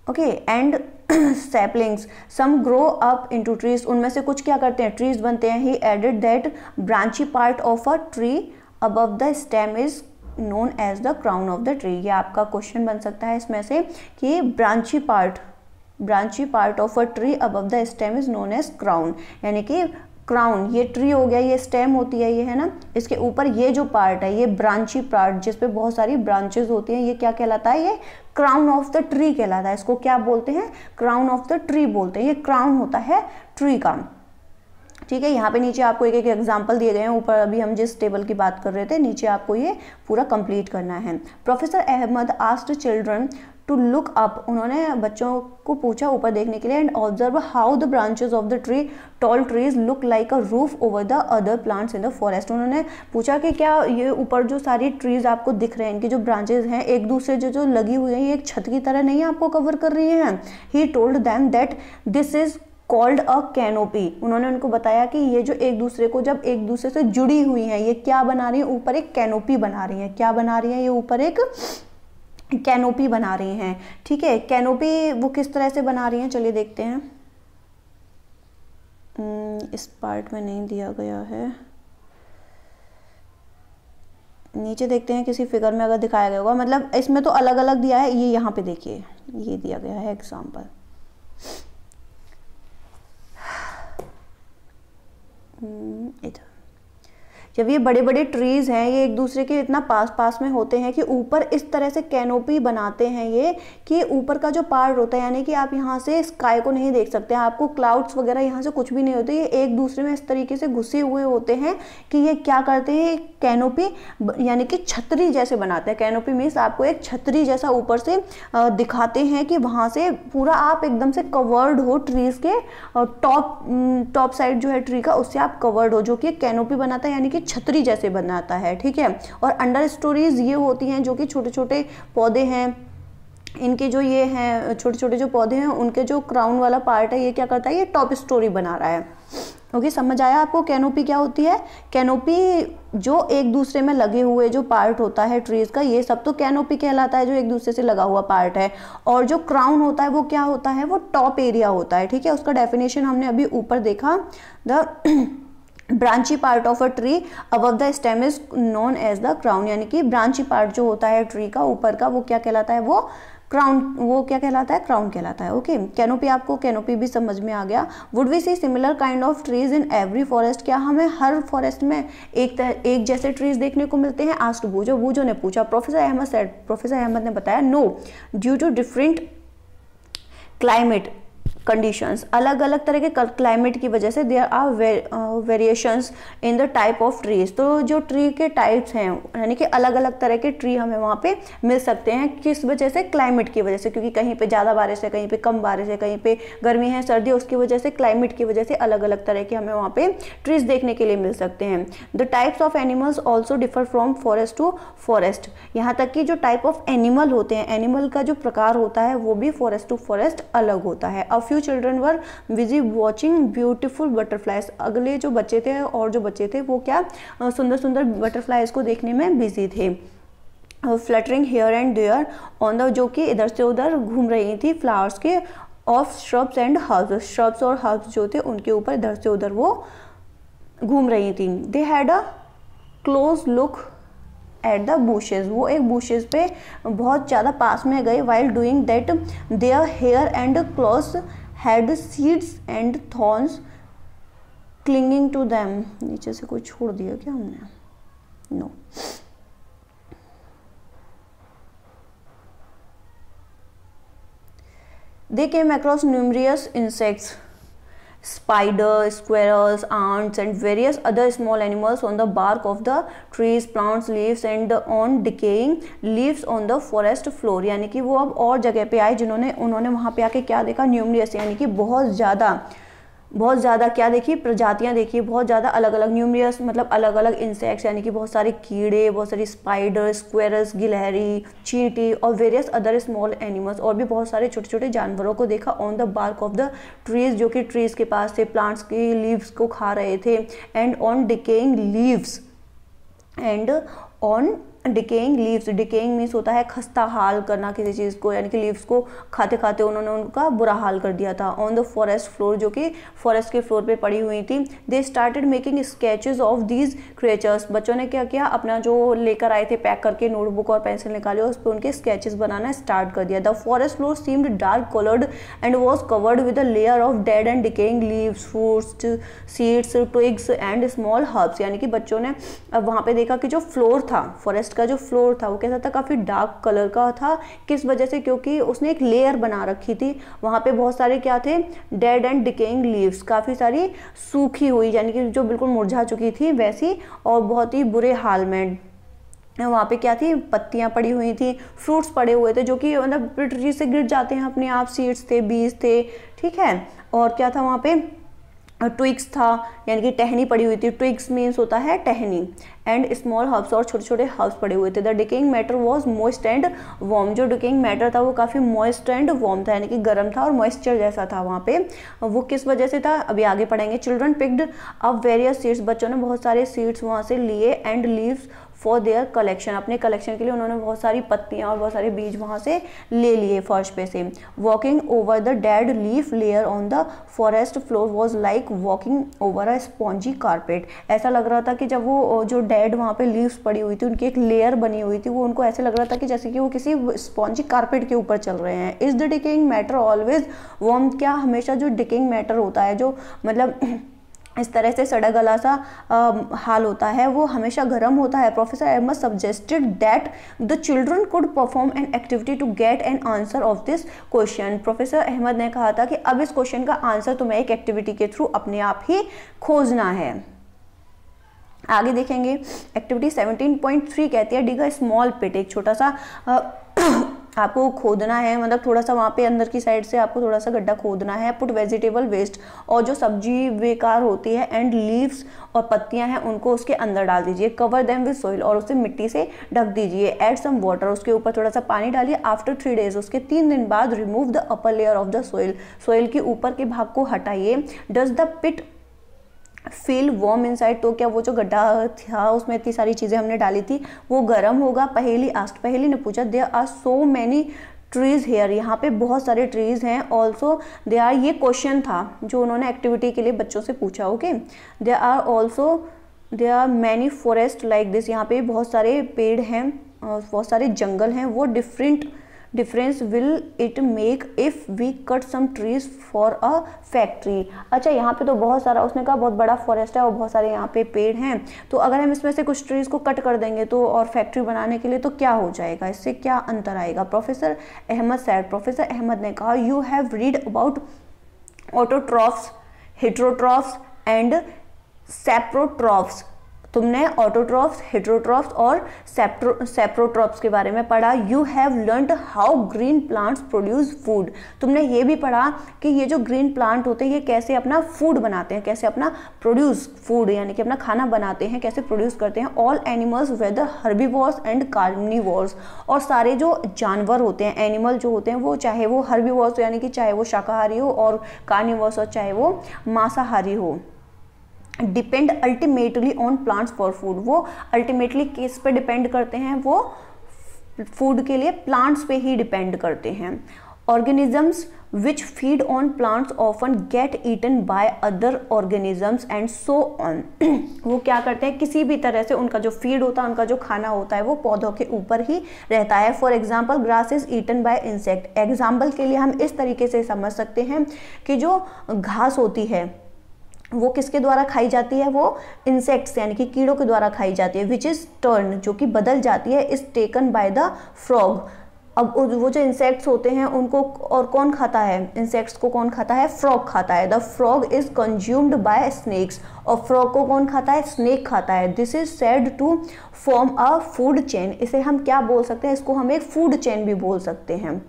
Okay, and saplings some grow up into trees, उनमें से कुछ क्या करते हैं, ट्रीज बनते हैं। He added that branchy part of a tree above the stem is known as the crown of the tree. ये आपका क्वेश्चन बन सकता है इसमें से कि branchy part of a tree above the stem is known as crown, यानी कि क्राउन, ये ट्री हो गया, ये स्टेम होती है, ये है ना, इसके ऊपर ये जो पार्ट है, ये ब्रांची पार्ट जिसपे बहुत सारी ब्रांचेस होती हैं, ये क्या कहलाता है, ये क्राउन ऑफ द ट्री कहलाता है। इसको क्या बोलते हैं, क्राउन ऑफ द ट्री बोलते हैं। ये क्राउन होता है ट्री का, ठीक है। यहाँ पे नीचे आपको एक एग्जाम्पल दिए गए हैं, ऊपर अभी हम जिस टेबल की बात कर रहे थे, नीचे आपको ये पूरा कंप्लीट करना है। Professor Ahmad asked children to look up, उन्होंने बच्चों को पूछा ऊपर देखने के लिए, and observe how the branches of the tree tall trees look like a roof over the other plants in the forest. उन्होंने पूछा कि क्या ये ऊपर जो सारी ट्रीज आपको दिख रहे हैं, इनकी जो ब्रांचेस हैं एक दूसरे जो लगी हुई हैं, ये एक छत की तरह नहीं आपको कवर कर रही हैं। He told them that this is called a canopy, उन्होंने उनको बताया कि ये जो एक दूसरे को जब एक दूसरे से जुड़ी हुई हैं, ये क्या बना रही है, ऊपर एक कैनोपी बना रही है। क्या बना रही है, ये ऊपर एक कैनोपी बना रही हैं। ठीक है, कैनोपी वो किस तरह से बना रही हैं, चलिए देखते हैं। इस पार्ट में नहीं दिया गया है, नीचे देखते हैं किसी फिगर में अगर दिखाया गया होगा, मतलब इसमें तो अलग अलग दिया है, ये यहाँ पे देखिए ये दिया गया है एग्जाम्पल। इधर जब ये बड़े बड़े ट्रीज हैं, ये एक दूसरे के इतना पास पास में होते हैं कि ऊपर इस तरह से कैनोपी बनाते हैं ये, कि ऊपर का जो पार्ट होता है, यानी कि आप यहाँ से स्काई को नहीं देख सकते, आपको क्लाउड्स वगैरह यहाँ से कुछ भी नहीं होते, ये एक दूसरे में इस तरीके से घुसे हुए होते हैं कि ये क्या करते हैं, कैनोपी यानी कि छतरी जैसे बनाते हैं। कैनोपी मीन्स आपको एक छतरी जैसा ऊपर से दिखाते हैं कि वहाँ से पूरा आप एकदम से कवर्ड हो, ट्रीज के टॉप साइड जो है ट्री का, उससे आप कवर्ड हो, जो कि कैनोपी बनाता है, यानी कि छतरी जैसे बनाता है। ठीक है, और अंडर स्टोरीज ये होती हैं जो कि छोटे छोटे पौधे हैं, इनके जो ये हैं छोटे छोटे जो पौधे हैं, उनके जो क्राउन वाला पार्ट है, ये क्या करता है, ये टॉप स्टोरी बना रहा है। ओके, समझ आया आपको कैनोपी क्या होती है? कैनोपी जो एक दूसरे में लगे हुए जो पार्ट होता है ट्रीज का, ये सब तो कैनोपी कहलाता है, जो एक दूसरे से लगा हुआ पार्ट है। और जो क्राउन होता है वो क्या होता है, वो टॉप एरिया होता है। ठीक है, उसका डेफिनेशन हमने अभी ऊपर देखा, the branchy part of a tree above the stem is known as the crown, यानी कि ब्रांची पार्ट जो होता है ट्री का ऊपर का, वो क्या कहलाता है, वो क्राउन, वो क्या कहलाता है, क्राउन कहलाता है। ओके, कैनोपी, आपको कैनोपी भी समझ में आ गया। Would we see similar kind of trees in every forest, क्या हमें हर फॉरेस्ट में एक जैसे ट्रीज देखने को मिलते हैं? आस्क्ड बूजो, बूजो ने पूछा। Professor Ahmad said, professor Ahmad ने बताया, no, due to different climate conditions, अलग अलग तरह के क्लाइमेट की वजह से there are variations in the type of trees. तो जो ट्री के टाइप्स हैं, यानी कि अलग अलग तरह के ट्री हमें वहाँ पे मिल सकते हैं। किस वजह से? क्लाइमेट की वजह से, क्योंकि कहीं पे ज़्यादा बारिश है, कहीं पे कम बारिश है, कहीं पे गर्मी है, सर्दी है, उसकी वजह से, क्लाइमेट की वजह से अलग अलग तरह के हमें वहाँ पे ट्रीज देखने के लिए मिल सकते हैं। The types of animals also differ from forest to forest, यहाँ तक कि जो टाइप ऑफ एनिमल होते हैं, एनिमल का जो प्रकार होता है, वो भी फॉरेस्ट टू फॉरेस्ट अलग होता है। A few children were busy watching beautiful butterflies, अगले जो बच्चे थे और जो बच्चे थे वो क्या सुंदर सुंदर बटरफ्लाइज को देखने में बिजी थे। Fluttering here and there on the, जो कि इधर से उधर घूम रही थी, फ्लावर्स के of shrubs and herbs, shrubs और हर्ब्स जो थे उनके ऊपर इधर से उधर वो घूम रही थी। They had a close look at the bushes, वो एक बुशेज पे बहुत ज़्यादा पास में गए। While doing that their hair and clothes had seeds and thorns clinging to them, नीचे से कोई छोड़ दिया क्या हमने? No. They came across numerous insects, spiders, squirrels, ants and various other small animals on the bark of the trees, plants, leaves and on decaying leaves on the forest floor, यानी कि वो अब और जगह पे आए उन्होंने वहाँ पे आके क्या देखा? न्यूमरियस, यानी कि बहुत ज़्यादा क्या देखी? प्रजातियाँ देखी, बहुत ज़्यादा अलग अलग। न्यूमरियस मतलब अलग अलग इंसेक्ट्स, यानी कि बहुत सारे कीड़े, बहुत सारी स्पाइडर, स्क्वेरल्स, गिलहरी, चींटी और वेरियस अदर स्मॉल एनिमल्स, और भी बहुत सारे छोटे छोटे जानवरों को देखा। On the bark of the trees, जो कि ट्रीज के पास थे, प्लांट्स की लीव्स को खा रहे थे। And on decaying leaves, and on decaying leaves, decaying means होता है खस्ता हाल करना किसी चीज़ को, यानी कि लीव्स को खाते खाते उन्होंने उनका बुरा हाल कर दिया था। ऑन द फॉरेस्ट फ्लोर, जो कि फॉरेस्ट के फ्लोर पे पड़ी हुई थी। They started making sketches of these creatures, बच्चों ने क्या किया? अपना जो लेकर आए थे पैक करके नोटबुक और पेंसिल निकाले, उस पर उनके स्केचेस बनाना स्टार्ट कर दिया। The forest floor seemed dark coloured and was covered with a layer of dead and decaying leaves, fruits, seeds, twigs and small herbs, यानी कि बच्चों ने अब वहाँ पे देखा कि जो फ्लोर था, फॉरेस्ट का जो फ्लोर था, वो कैसा था? काफ़ी डार्क कलर का था। किस वजह से? क्योंकि उसने एक लेयर बना रखी थी। वहाँ पे बहुत सारे क्या थे? डेड एंड डिकेइंग लीव्स, काफ़ी सारी सूखी हुई, यानी कि जो बिल्कुल मुरझा चुकी थी वैसी, और बहुत ही बुरे हाल में। वहाँ पे क्या थी, पत्तियाँ पड़ी हुई थी, फ्रूट्स पड़े हुए थे जो कि मतलब ट्री से गिर जाते हैं अपने आप, सीड्स थे, बीज थे, ठीक है। और क्या था वहाँ पे, ट्विग्स था, यानी कि टहनी पड़ी हुई थी, ट्विग्स मीन्स होता है टहनी, एंड स्मॉल हर्ब्स, और छोटे छोटे हर्ब्स पड़े हुए थे। The decaying matter was moist and warm, जो डिकेइंग मैटर था वो काफ़ी मॉइस्ट एंड वार्म था, यानी कि गर्म था और मॉइस्चर जैसा था वहाँ पे। वो किस वजह से था, अभी आगे पढ़ेंगे। Children picked up various seeds, बच्चों ने बहुत सारे सीड्स वहाँ से लिए, and leaves for their collection, अपने कलेक्शन के लिए उन्होंने बहुत सारी पत्तियाँ और बहुत सारे बीज वहाँ से ले लिए फर्श पे से। Walking over the dead leaf layer on the forest floor was like walking over a spongy carpet, ऐसा लग रहा था कि जब वो जो डेड वहाँ पे लीव्स पड़ी हुई थी, उनकी एक लेयर बनी हुई थी, वो उनको ऐसे लग रहा था कि जैसे कि वो किसी स्पॉन्जी कारपेट के ऊपर चल रहे हैं। Is the decaying matter always warm, क्या हमेशा जो डिकेइंग मैटर होता है, जो मतलब इस तरह से सड़ा गला सा हाल होता है, वो हमेशा गर्म होता है। Professor Ahmad suggested that the children could perform an activity to get an answer of this question. Professor Ahmad ने कहा था कि अब इस क्वेश्चन का आंसर तुम्हें एक एक्टिविटी के थ्रू अपने आप ही खोजना है। आगे देखेंगे, एक्टिविटी 17.3 कहती है डिग अ स्मॉल पिट, एक छोटा सा आपको खोदना है, मतलब थोड़ा सा वहाँ पे अंदर की साइड से आपको थोड़ा सा गड्ढा खोदना है। पुट वेजिटेबल वेस्ट, और जो सब्जी बेकार होती है, एंड लीव्स, और पत्तियां हैं, उनको उसके अंदर डाल दीजिए। कवर देम विद सोइल, और उसे मिट्टी से ढक दीजिए। ऐड सम वाटर, उसके ऊपर थोड़ा सा पानी डालिए। आफ्टर 3 days, उसके 3 दिन बाद remove the upper layer of the soil, soil के ऊपर के भाग को हटाइए। Does the pit feel warm inside, तो क्या वो जो गड्ढा था उसमें इतनी सारी चीज़ें हमने डाली थी वो गर्म होगा। पहेली आस्ट, पहेली ने पूछा there are so many trees here, यहाँ पे बहुत सारे ट्रीज हैं। ऑल्सो दे आर, ये क्वेश्चन था जो उन्होंने एक्टिविटी के लिए बच्चों से पूछा। Okay, they are also they are many forest like this, यहाँ पे बहुत सारे पेड़ हैं और बहुत सारे जंगल हैं। वो difference will it make if we cut some trees for a factory. अच्छा, यहाँ पे तो बहुत सारा, उसने कहा बहुत बड़ा फॉरेस्ट है और बहुत सारे यहाँ पे पेड़ हैं, तो अगर हम इसमें से कुछ ट्रीज को कट कर देंगे तो और फैक्ट्री बनाने के लिए तो क्या हो जाएगा, इससे क्या अंतर आएगा। Professor Ahmad said, professor Ahmad ने कहा you have read about autotrophs, heterotrophs and saprotrophs, तुमने ऑटोट्रॉफ्स, हेट्रोट्रॉफ्स और सेप्रोट्रॉफ्स के बारे में पढ़ा। You have learned how green plants produce food, तुमने ये भी पढ़ा कि ये जो ग्रीन प्लांट होते हैं ये कैसे अपना फूड बनाते हैं, कैसे अपना प्रोड्यूस फूड यानी कि अपना खाना बनाते हैं, कैसे प्रोड्यूस करते हैं। All animals whether herbivores and carnivores, और सारे जो जानवर होते हैं, एनिमल जो होते हैं, वो चाहे वो हर्बीवोर्स यानी कि चाहे वो शाकाहारी हो, और कार्निवोर्स और चाहे वो मांसाहारी हो। Depend ultimately on plants for food, वो अल्टीमेटली किस पे डिपेंड करते हैं, वो फूड के लिए प्लांट्स पे ही डिपेंड करते हैं। Organisms which feed on plants often get eaten by other organisms and so on, वो क्या करते हैं, किसी भी तरह से उनका जो फीड होता है, उनका जो खाना होता है वो पौधों के ऊपर ही रहता है। For example grass is eaten by insect, example के लिए हम इस तरीके से समझ सकते हैं कि जो घास होती है वो किसके द्वारा खाई जाती है, वो इंसेक्ट्स यानी कि कीड़ों के द्वारा खाई जाती है। विच इज टर्न, जो कि बदल जाती है, is taken by the frog. अब वो जो इंसेक्ट्स होते हैं उनको और कौन खाता है, इंसेक्ट्स को कौन खाता है, फ्रॉग खाता है। The frog is consumed by snakes, और फ्रॉग को कौन खाता है, स्नेक खाता है। This is said to form a food chain, इसे हम क्या बोल सकते हैं, इसको हम एक फूड चेन भी बोल सकते हैं।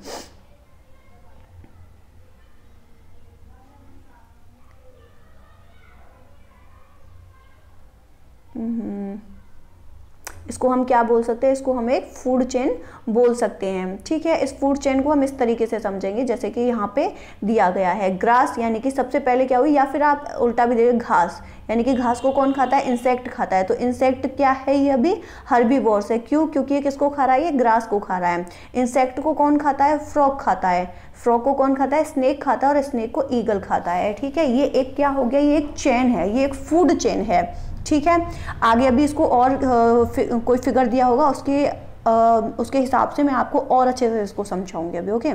इसको हम क्या बोल सकते हैं, इसको हम एक फूड चेन बोल सकते हैं। ठीक है, इस फूड चेन को हम इस तरीके से समझेंगे जैसे कि यहाँ पे दिया गया है। ग्रास यानी कि सबसे पहले क्या हुई, या फिर आप उल्टा भी देखिए, घास यानी कि घास को कौन खाता है, इंसेक्ट खाता है। तो इंसेक्ट क्या है, ये अभी हर्बीवोर्स है। क्यों, क्योंकि ये किसको खा रहा है, ये ग्रास को खा रहा है। इंसेक्ट को कौन खाता है, फ्रॉग खाता है। फ्रॉग को कौन खाता है, स्नेक खाता है, और स्नेक को ईगल खाता है। ठीक है, ये एक क्या हो गया, ये एक चेन है, ये एक फूड चेन है। ठीक है, आगे अभी इसको और कोई फिगर दिया होगा, उसके हिसाब से मैं आपको और अच्छे से इसको समझाऊंगी अभी। Okay,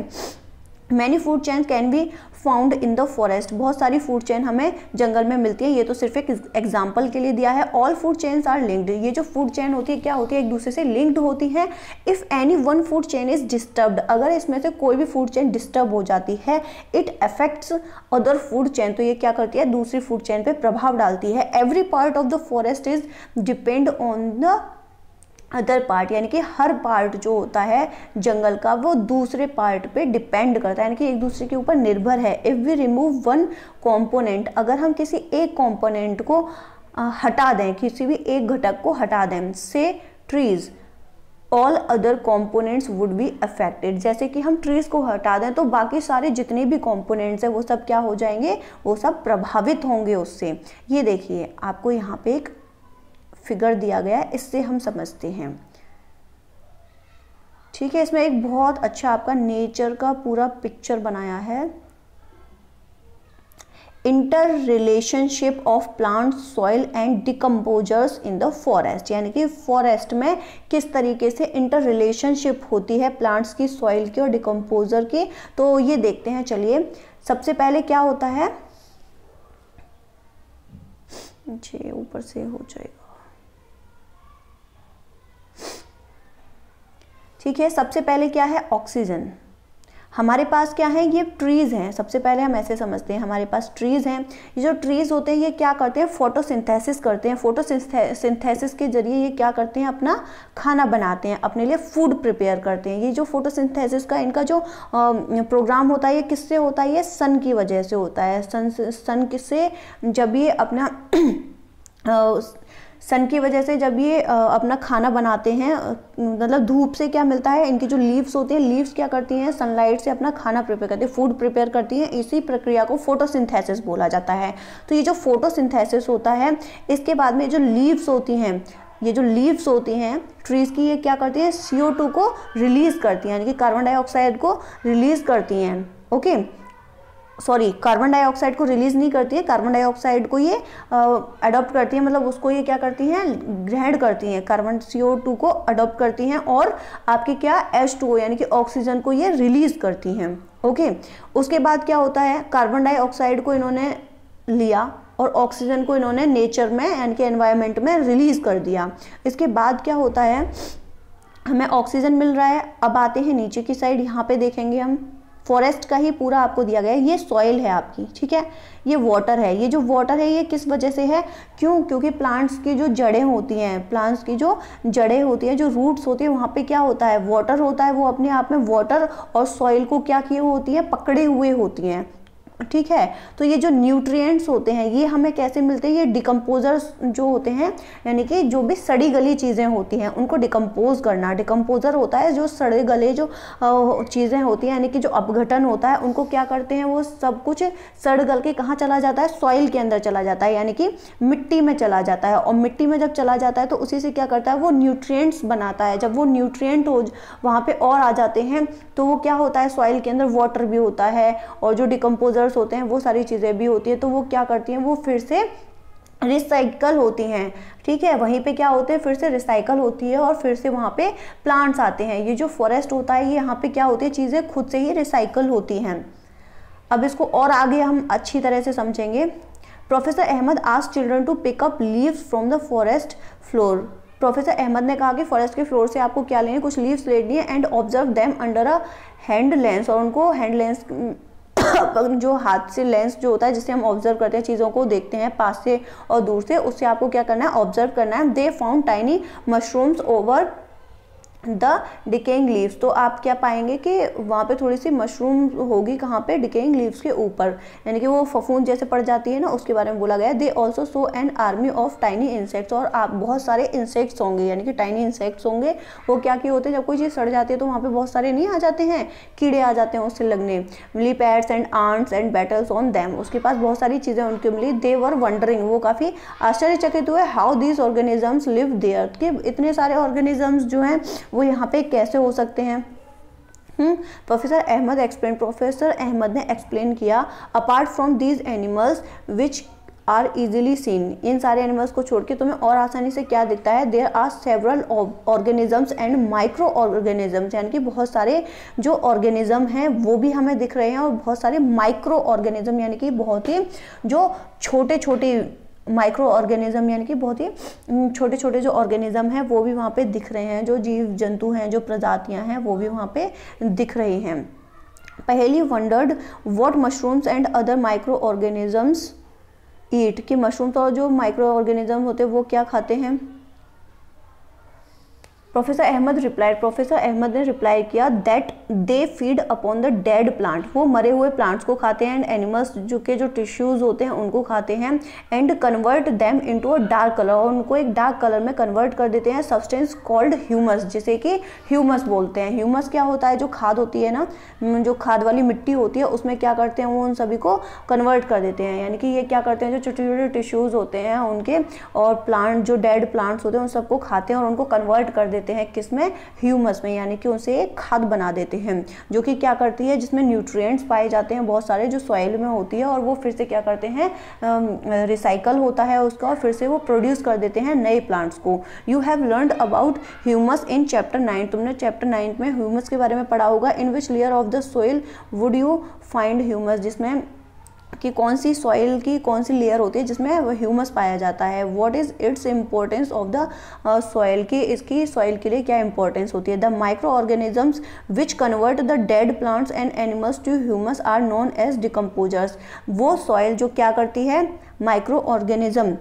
many food chain can be found in the forest, बहुत सारी फूड चेन हमें जंगल में मिलती है। ये तो सिर्फ एक एग्जाम्पल के लिए दिया है। All food chains are linked, ये जो फूड चेन होती है क्या होती है, एक दूसरे से लिंक्ड होती है। If any one food chain is disturbed, अगर इसमें से कोई भी फूड चेन डिस्टर्ब हो जाती है, it affects other food chain, तो ये क्या करती है, दूसरी फूड चेन पे प्रभाव डालती है। Every part of the forest is depend on the other part, यानी कि हर पार्ट जो होता है जंगल का वो दूसरे पार्ट पे डिपेंड करता है, यानी कि एक दूसरे के ऊपर निर्भर है। If we remove one component, अगर हम किसी एक कॉम्पोनेंट को हटा दें, किसी भी एक घटक को हटा दें, से trees all other components would be affected, जैसे कि हम ट्रीज को हटा दें तो बाकी सारे जितने भी कॉम्पोनेंट्स हैं वो सब क्या हो जाएंगे, वो सब प्रभावित होंगे उससे। ये देखिए आपको यहाँ पे एक फिगर दिया गया है, इससे हम समझते हैं। ठीक है, इसमें एक बहुत अच्छा आपका नेचर का पूरा पिक्चर बनाया है। Inter relationship of plant, soil and decomposers in the forest, यानी कि फॉरेस्ट में किस तरीके से इंटर रिलेशनशिप होती है प्लांट्स की, सॉइल की और डिकम्पोजर की। तो ये देखते हैं, चलिए सबसे पहले क्या होता है, जी ऊपर से हो जाएगा, ठीक है। सबसे पहले क्या है, ऑक्सीजन। हमारे पास क्या है, ये ट्रीज हैं। सबसे पहले हम ऐसे समझते हैं, हमारे पास ट्रीज हैं। ये जो ट्रीज होते हैं ये क्या करते हैं, फोटोसिंथेसिस करते हैं। फोटोसिंथेसिस के जरिए ये क्या करते हैं, अपना खाना बनाते हैं, अपने लिए फूड प्रिपेयर करते हैं। ये जो फोटोसिंथेसिस का इनका जो प्रोग्राम होता है ये किससे होता है, ये सन की वजह से होता है। सन से जब ये अपना सन की वजह से जब ये अपना खाना बनाते हैं, मतलब धूप से क्या मिलता है, इनकी जो लीव्स होती हैं, लीव्स क्या करती हैं, सनलाइट से अपना खाना प्रिपेयर करती है, फूड प्रिपेयर करती हैं। इसी प्रक्रिया को फोटोसिंथेसिस बोला जाता है। तो ये जो फोटोसिंथेसिस होता है, इसके बाद में जो लीव्स होती हैं, ये जो लीव्स होती हैं ट्रीज की, ये क्या करती हैं, CO2 को रिलीज करती हैं, यानी कि कार्बन डाइऑक्साइड को रिलीज करती हैं। ओके, सॉरी, कार्बन डाइऑक्साइड को रिलीज नहीं करती है, कार्बन डाइऑक्साइड को ये अडॉप्ट करती है, मतलब उसको ये क्या करती हैं, ग्रहण करती हैं, कार्बन CO2 को अडॉप्ट करती हैं और आपके क्या H2O यानी कि ऑक्सीजन को ये रिलीज करती हैं। ओके, उसके बाद क्या होता है, कार्बन डाइऑक्साइड को इन्होंने लिया और ऑक्सीजन को इन्होंने नेचर में यानी कि एनवायरनमेंट में रिलीज कर दिया। इसके बाद क्या होता है, हमें ऑक्सीजन मिल रहा है। अब आते हैं नीचे की साइड, यहाँ पे देखेंगे हम फॉरेस्ट का ही पूरा आपको दिया गया है। ये सॉइल है आपकी, ठीक है, ये वाटर है। ये जो वाटर है ये किस वजह से है, क्योंकि प्लांट्स की जो जड़ें होती हैं, प्लांट्स की जो जड़ें होती हैं, जो रूट्स होती है, वहाँ पे क्या होता है, वाटर होता है। वो अपने आप में वाटर और सॉइल को क्या किए होती है, पकड़े हुए होती हैं। ठीक है, तो ये जो न्यूट्रिएंट्स होते हैं ये हमें कैसे मिलते हैं, ये डिकम्पोजर्स जो होते हैं, यानी कि जो भी सड़ी गली चीज़ें होती हैं उनको डिकम्पोज करना। डिकम्पोजर होता है जो सड़े गले जो चीज़ें होती हैं, यानी कि जो अपघटन होता है, उनको क्या करते हैं, वो सब कुछ सड़ गल के कहाँ चला जाता है, सॉइल के अंदर चला जाता है, यानी कि मिट्टी में चला जाता है। और मिट्टी में जब चला जाता है तो उसी से क्या करता है, वो न्यूट्रिएंट्स बनाता है। जब वो न्यूट्रिएंट हो वहाँ पे और आ जाते हैं तो वो क्या होता है, सॉइल के अंदर वाटर भी होता है और जो डिकम्पोजर होते हैं वो सारी चीजें भी होती है। तो वो क्या करती हैं, वो फिर से रिसाइकल होती हैं। ठीक है, वहीं पे क्या होते हैं, फिर से रिसाइकल होती है और फिर से वहाँ पे प्लांट्स आते हैं। ये जो फॉरेस्ट होता है ये यहाँ पे क्या होती है, चीजें खुद से ही रिसाइकल होती हैं। अब इसको और आगे हम अच्छी तरह से समझेंगे। Professor Ahmad asked children to pick up leaves from the forest floor. Professor Ahmad ने कहा कि फॉरेस्ट के फ्लोर से आपको क्या लेंगे, कुछ लीव्स लेनी है and observe them under a hand lens, और उनको हैंड लेंस जो हाथ से लेंस जो होता है जिससे हम ऑब्जर्व करते हैं, चीज़ों को देखते हैं पास से और दूर से, उससे आपको क्या करना है, ऑब्जर्व करना है। They found tiny mushrooms over the decaying leaves. तो आप क्या पाएंगे कि वहाँ पे थोड़ी सी मशरूम होगी, कहाँ पे, डिकेइंग लीव्स के ऊपर, यानी कि वो फफूंद जैसे पड़ जाती है ना, उसके बारे में बोला गया है। They also so an army of tiny insects, और आप बहुत सारे इंसेक्ट्स होंगे, यानी कि टाइनी इंसेक्ट्स होंगे। वो क्या किए होते हैं, जब कोई चीज़ सड़ जाती है तो वहाँ पे बहुत सारे नहीं आ जाते हैं, कीड़े आ जाते हैं उससे लगने, लीपैड्स and ants and beetles on them. उसके पास बहुत सारी चीज़ें उनके मिली। दे वर वंडरिंग, वो काफ़ी आश्चर्यचकित हुए, how these organisms live there, कि इतने सारे ऑर्गेनिजम्स जो हैं वो यहाँ पे कैसे हो सकते हैं। प्रोफेसर अहमद ने एक्सप्लेन किया, apart from these animals which are easily seen, इन सारे एनिमल्स को छोड़ के तुम्हें और आसानी से क्या दिखता है, there are several organisms and micro organisms, यानी कि बहुत सारे जो ऑर्गेनिज्म हैं वो भी हमें दिख रहे हैं और बहुत सारे माइक्रो ऑर्गेनिज्म यानी कि बहुत ही जो छोटे छोटे माइक्रो ऑर्गेनिज्म यानी कि बहुत ही छोटे छोटे जो ऑर्गेनिज्म हैं वो भी वहाँ पे दिख रहे हैं, जो जीव जंतु हैं, जो प्रजातियाँ हैं वो भी वहाँ पे दिख रही हैं। पहली wondered what mushrooms and other microorganisms eat, कि मशरूम्स और जो माइक्रो ऑर्गेनिज्म होते हैं वो क्या खाते हैं। प्रोफेसर अहमद ने रिप्लाई किया that they feed upon the dead plant, वो मरे हुए प्लांट्स को खाते हैं, एंड एनिमल्स जो टिश्यूज होते हैं उनको खाते हैं, and convert them into a dark colour, और उनको एक डार्क कलर में कन्वर्ट कर देते हैं सब्सटेंस कॉल्ड ह्यूमस, जिसे कि ह्यूमस बोलते हैं। ह्यूमस क्या होता है, जो खाद होती है ना, जो खाद वाली मिट्टी होती है उसमें क्या करते हैं वो उन सभी को कन्वर्ट कर देते हैं, यानी कि ये क्या करते हैं जो छोटे छोटे टिश्यूज होते हैं उनके और प्लांट जो डेड प्लांट्स होते हैं उन सबको खाते हैं और उनको कन्वर्ट कर देते हैं किसमें, ह्यूमस में, यानी कि उनसे एक खाद बना देते हैं जो कि क्या करती है, जिसमें न्यूट्रिएंट्स पाए जाते हैं बहुत सारे जो सॉइल में होती है, और वो फिर से क्या करते हैं, रिसाइकल होता है उसका और फिर से वो प्रोड्यूस कर देते हैं नए प्लांट्स को। You have learned about humus in chapter 9, तुमने चैप्टर 9 में ह्यूमस के बारे में पढ़ा होगा। In which layer of the soil would you find humus, जिसमें कि कौन सी सॉइल की कौन सी लेयर होती है जिसमें ह्यूमस पाया जाता है। What is its importance of the soil, की इसकी सॉइल के लिए क्या इंपॉर्टेंस होती है। The micro organisms which convert the dead plants and animals to humus are known as decomposers, वो सॉइल जो क्या करती है, माइक्रो ऑर्गेनिज्म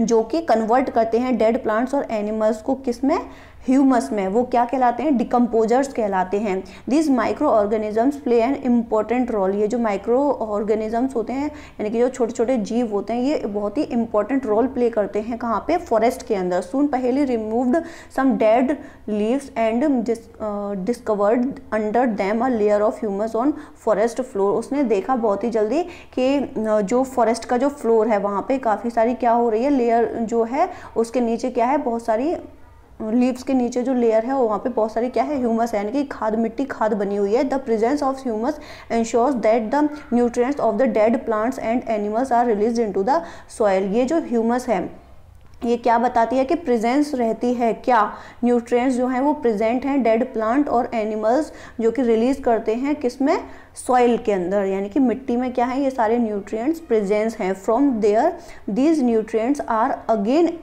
जो कि कन्वर्ट करते हैं डेड प्लांट्स और एनिमल्स को किसमें, ह्यूमस में, वो क्या कहलाते हैं, डिकम्पोजर्स कहलाते हैं। This micro organisms play an important role, ये जो माइक्रो ऑर्गेनिजम्स होते हैं यानी कि जो छोटे छोटे जीव होते हैं ये बहुत ही इंपॉर्टेंट रोल प्ले करते हैं कहाँ पे, फॉरेस्ट के अंदर। सून पहले removed some dead leaves and discovered under them a layer of humus on forest floor, उसने देखा बहुत ही जल्दी कि जो फॉरेस्ट का जो फ्लोर है वहाँ पे काफ़ी सारी क्या हो रही है, लेयर जो है उसके नीचे क्या है, बहुत सारी लीव्स के नीचे जो लेयर है वहाँ पे बहुत सारी क्या है, ह्यूमस है, यानी कि खाद, मिट्टी खाद बनी हुई है। The presence of humus ensures that the nutrients of the dead plants and animals are released into the soil, ये जो ह्यूमस है ये क्या बताती है कि प्रेजेंस रहती है, क्या न्यूट्रिएंट्स जो हैं वो प्रेजेंट हैं डेड प्लांट और एनिमल्स जो कि रिलीज करते हैं किसमें, सॉइल के अंदर, यानी कि मिट्टी में क्या है, ये सारे न्यूट्रिएंट्स प्रेजेंस हैं। From there these nutrients are again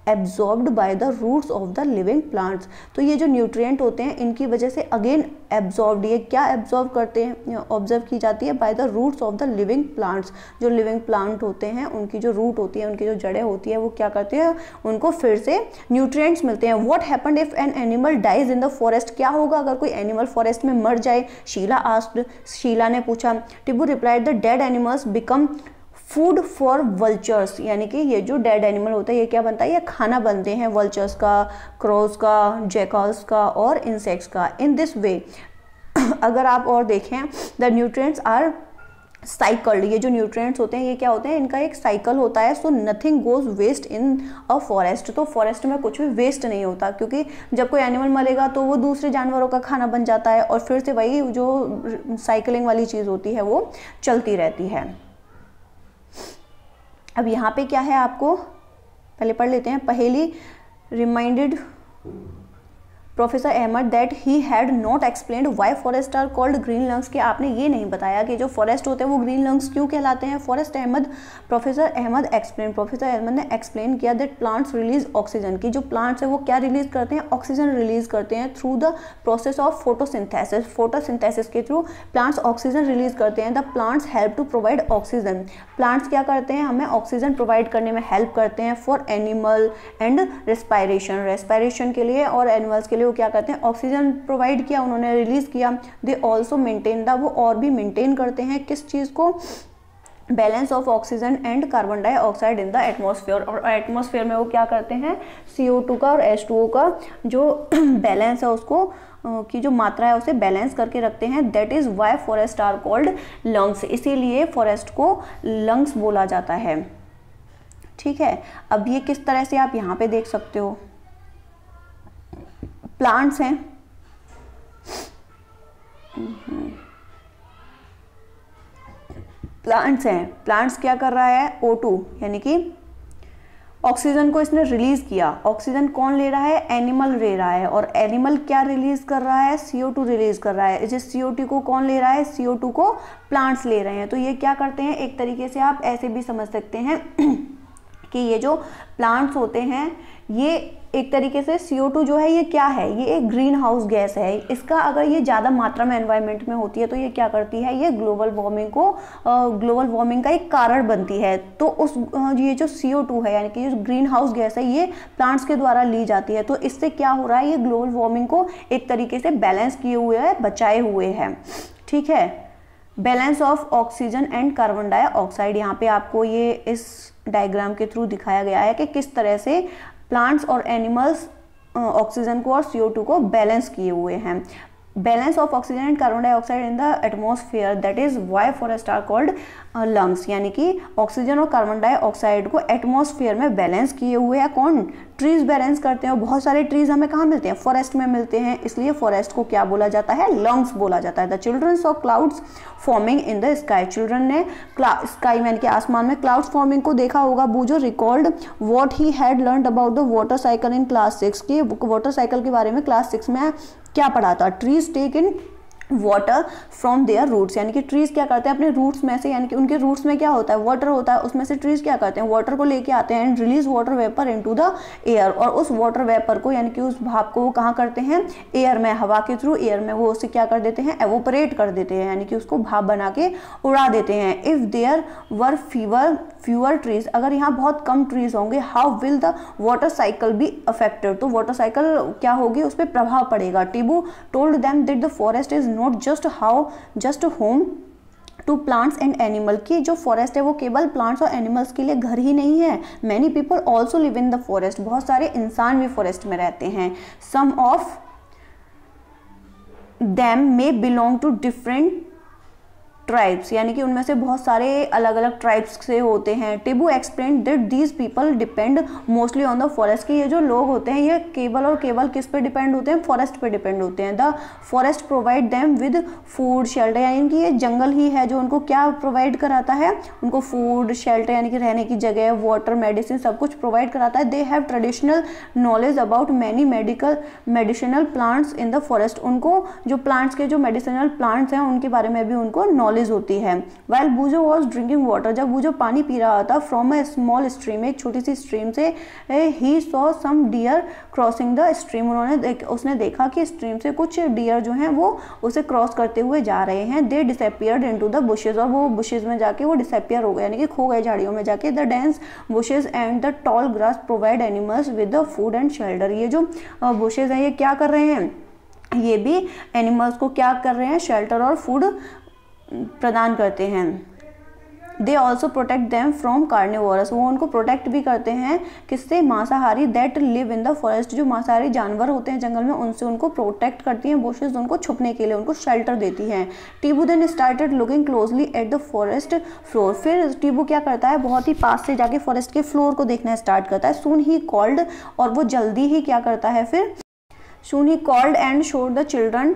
absorbed by the roots of the living plants, तो ये जो न्यूट्रिएंट होते हैं इनकी वजह से अगेन एब्जॉर्ब्ड, ये क्या एब्जॉर्ब करते हैं, ऑब्जर्व की जाती है by the roots of the living plants, जो लिविंग प्लांट होते हैं उनकी जो रूट होती है, उनकी जो जड़ें होती है वो क्या करते हैं, उनको फिर से न्यूट्रिएंट्स मिलते हैं। What happened if an animal dies in the forest, क्या होगा अगर कोई एनिमल फॉरेस्ट में मर जाए, शीला आस्क्ड, शीला ने पूछा। Tibbu replied the dead animals become food for vultures, यानी कि ये जो डेड एनिमल होता है ये क्या बनता है, ये खाना बनते हैं वल्चर्स का, क्रोज का, जैकल्स का और इंसेक्ट्स का। इन दिस वे अगर आप और देखें, द न्यूट्रिएंट्स आर साइकल्ड, ये जो न्यूट्रिएंट्स होते हैं ये क्या होते हैं, इनका एक साइकिल होता है। So nothing goes waste in a forest, तो फॉरेस्ट में कुछ भी वेस्ट नहीं होता, क्योंकि जब कोई एनिमल मरेगा तो वो दूसरे जानवरों का खाना बन जाता है और फिर से वही जो साइकिलिंग वाली चीज़ होती है वो चलती रहती है। अब यहाँ पे क्या है, आपको पहले पढ़ लेते हैं। Paheli reminded professor Ahmad that he had not explained why forest are called green lungs, कि आपने ये नहीं बताया कि जो फॉरेस्ट होते हैं वो ग्रीन लंग्स क्यों कहलाते हैं। प्रोफेसर अहमद ने एक्सप्लेन किया दैट प्लांट्स रिलीज ऑक्सीजन, की जो प्लांट्स है वो क्या रिलीज करते हैं, ऑक्सीजन रिलीज करते हैं through the process of photosynthesis, photosynthesis के थ्रू प्लांट्स ऑक्सीजन रिलीज करते हैं। The plants help to provide oxygen, plants क्या करते हैं, हमें ऑक्सीजन प्रोवाइड करने में हेल्प करते हैं। फॉर एनिमल एंड रेस्पायरेशन के लिए और एनिमल्स के लिए वो क्या करते हैं, ऑक्सीजन प्रोवाइड किया, उन्होंने रिलीज किया। दे ऑल्सो मेंटेन द, वो और भी मेंटेन करते हैं किस चीज़ को, balance of oxygen and carbon dioxide in the atmosphere, और एटमॉस्फेयर में वो क्या करते हैं, CO2 का और H2O का जो बैलेंस है उसको की जो मात्रा है उसे बैलेंस करके रखते हैं। That is why forest are called lungs, इसीलिए फॉरेस्ट को लंग्स बोला जाता है। ठीक है, अब ये किस तरह से आप यहाँ पे देख सकते हो, प्लांट्स हैं, प्लांट्स क्या कर रहा है, O2 यानी कि ऑक्सीजन को इसने रिलीज किया। ऑक्सीजन कौन ले रहा है, एनिमल ले रहा है, और एनिमल क्या रिलीज कर रहा है, CO2 रिलीज कर रहा है। इस CO2 को कौन ले रहा है, CO2 को प्लांट्स ले रहे हैं। तो ये क्या करते हैं, एक तरीके से आप ऐसे भी समझ सकते हैं कि ये जो प्लांट्स होते हैं ये एक तरीके से CO2 जो है ये क्या है, ये एक ग्रीन हाउस गैस है। इसका अगर ये ज़्यादा मात्रा में एनवायरनमेंट में होती है तो ये क्या करती है, ये ग्लोबल वार्मिंग का एक कारण बनती है। तो उस ये जो CO2 है यानी कि जो ग्रीन हाउस गैस है ये प्लांट्स के द्वारा ली जाती है। तो इससे क्या हो रहा है, ये ग्लोबल वार्मिंग को एक तरीके से बैलेंस किए हुए है, बचाए हुए हैं। ठीक है, balance of oxygen and carbon dioxide, यहाँ पे आपको ये इस डायग्राम के थ्रू दिखाया गया है कि किस तरह से प्लांट्स और एनिमल्स ऑक्सीजन को और CO2 को बैलेंस किए हुए हैं। Balance of oxygen and carbon dioxide in the atmosphere, that is why forest are called lungs, यानी कि ऑक्सीजन और कार्बन डाइऑक्साइड को एटमॉस्फेयर में बैलेंस किए हुए हैं। कौन? ट्रीज बैलेंस करते हैं। और बहुत सारे ट्रीज हमें कहाँ मिलते हैं? फॉरेस्ट में मिलते हैं, इसलिए फॉरेस्ट को क्या बोला जाता है? लंग्स बोला जाता है। The childrens of clouds forming in the sky, children ने स्काई में कि आसमान में क्लाउड्स फॉर्मिंग को देखा होगा। Boojho recalled what he had learned about the water cycle in class 6, के वाटर साइकिल के बारे में क्लास 6 में क्या पढ़ा था? Trees take in water from their roots, यानी कि ट्रीज क्या करते हैं अपने रूट्स में से, यानी कि उनके रूट्स में क्या होता है? वाटर होता है, उसमें से ट्रीज क्या करते हैं? वाटर को लेके आते हैं and release water vapour into the air, और उस वाटर वेपर को यानी कि उस भाप को वो कहाँ करते हैं? एयर में, हवा के थ्रू एयर में वो उसे क्या कर देते हैं? एवोपरेट कर देते हैं, यानी कि उसको भाप बना के उड़ा देते हैं। If there were fewer trees, अगर यहाँ बहुत कम ट्रीज होंगे, how will the water cycle be affected, तो वाटर साइकिल क्या होगी, उस पर प्रभाव पड़ेगा। Tibu told them that the forest is not just home to plants and animal, की जो फॉरेस्ट है वो केवल प्लांट्स और एनिमल्स के लिए घर ही नहीं है। Many people also live in the forest, बहुत सारे इंसान भी फॉरेस्ट में रहते हैं। Some of them may belong to different tribes, यानी कि उनमें से बहुत सारे अलग अलग ट्राइब्स से होते हैं। Tibu explain that these people depend mostly on the forest, कि ये जो लोग होते हैं ये केवल और केवल किस पे डिपेंड होते हैं? फॉरेस्ट पे डिपेंड होते हैं। The forest provide them with food shelter, यानी कि ये जंगल ही है जो उनको क्या प्रोवाइड कराता है? उनको फूड शेल्टर यानी कि रहने की जगह, वाटर, मेडिसिन सब कुछ प्रोवाइड कराता है। They have traditional knowledge about many medicinal plants in the forest, उनको जो प्लांट्स के जो मेडिसिनल प्लांट्स हैं उनके बारे में भी उनको नॉलेज होती है। While बूजो was drinking water, जब बूजो पानी पी रहा था, from a small stream, एक छोटी सी स्ट्रीम से, he saw some deer crossing the stream, उसने देखा कि स्ट्रीम से कुछ डियर जो हैं वो उसे क्रॉस करते हुए जा रहे हैं। They disappeared into the bushes, और वो bushes में जाके वो डिसअपियर हो गए, यानी कि खो गए झाड़ियों में जाके। The dense bushes and the tall grass provide animals with the food and shelter, ये जो bushes हैं ये क्या कर रहे हैं? ये भी एनिमल्स को क्या कर रहे हैं? शेल्टर और फूड प्रदान करते हैं। They also protect them from carnivorous, वो उनको प्रोटेक्ट भी करते हैं किससे? मांसाहारी that live in the forest, जो मांसाहारी जानवर होते हैं जंगल में उनसे उनको प्रोटेक्ट करती हैं। बुशेस उनको छुपने के लिए उनको शेल्टर देती हैं। Tibu then started looking closely at the forest floor, फिर टीबू क्या करता है? बहुत ही पास से जाके फॉरेस्ट के फ्लोर को देखना स्टार्ट करता है। सून ही कॉल्ड, और वो जल्दी ही क्या करता है फिर? Soon he called and showed the children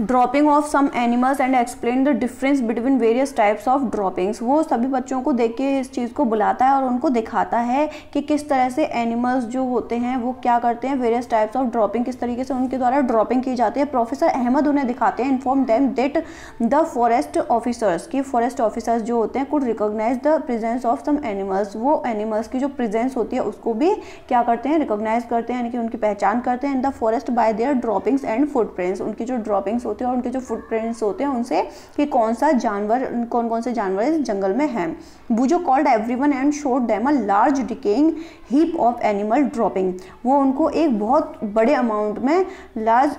dropping of some animals and explain the difference between various types of droppings, वो सभी बच्चों को देख के इस चीज़ को बुलाता है और उनको दिखाता है कि किस तरह से एनिमल्स जो होते हैं वो क्या करते हैं, वेरियस टाइप्स ऑफ ड्रॉपिंग किस तरीके से उनके द्वारा ड्रॉपिंग की जाती है। प्रोफेसर अहमद उन्हें दिखाते हैं, inform them that the forest officers, की फॉरेस्ट ऑफिसर्स जो होते हैं could recognise the presence of some animals, वो एनिमल्स की जो प्रेजेंस होती है उसको भी क्या करते हैं? रिकॉग्नाइज करते हैं, यानी कि उनकी पहचान करते हैं। इन the forest by there droppings and footprints, उनकी जो ड्रॉपिंग्स होते हैं और उनके जो फुटप्रिंट्स होते हैं उनसे कि कौन से जानवर इस जंगल में हैं। Boojho called everyone and showed them a large decaying heap of animal dropping, वो उनको एक बहुत बड़े अमाउंट में लार्ज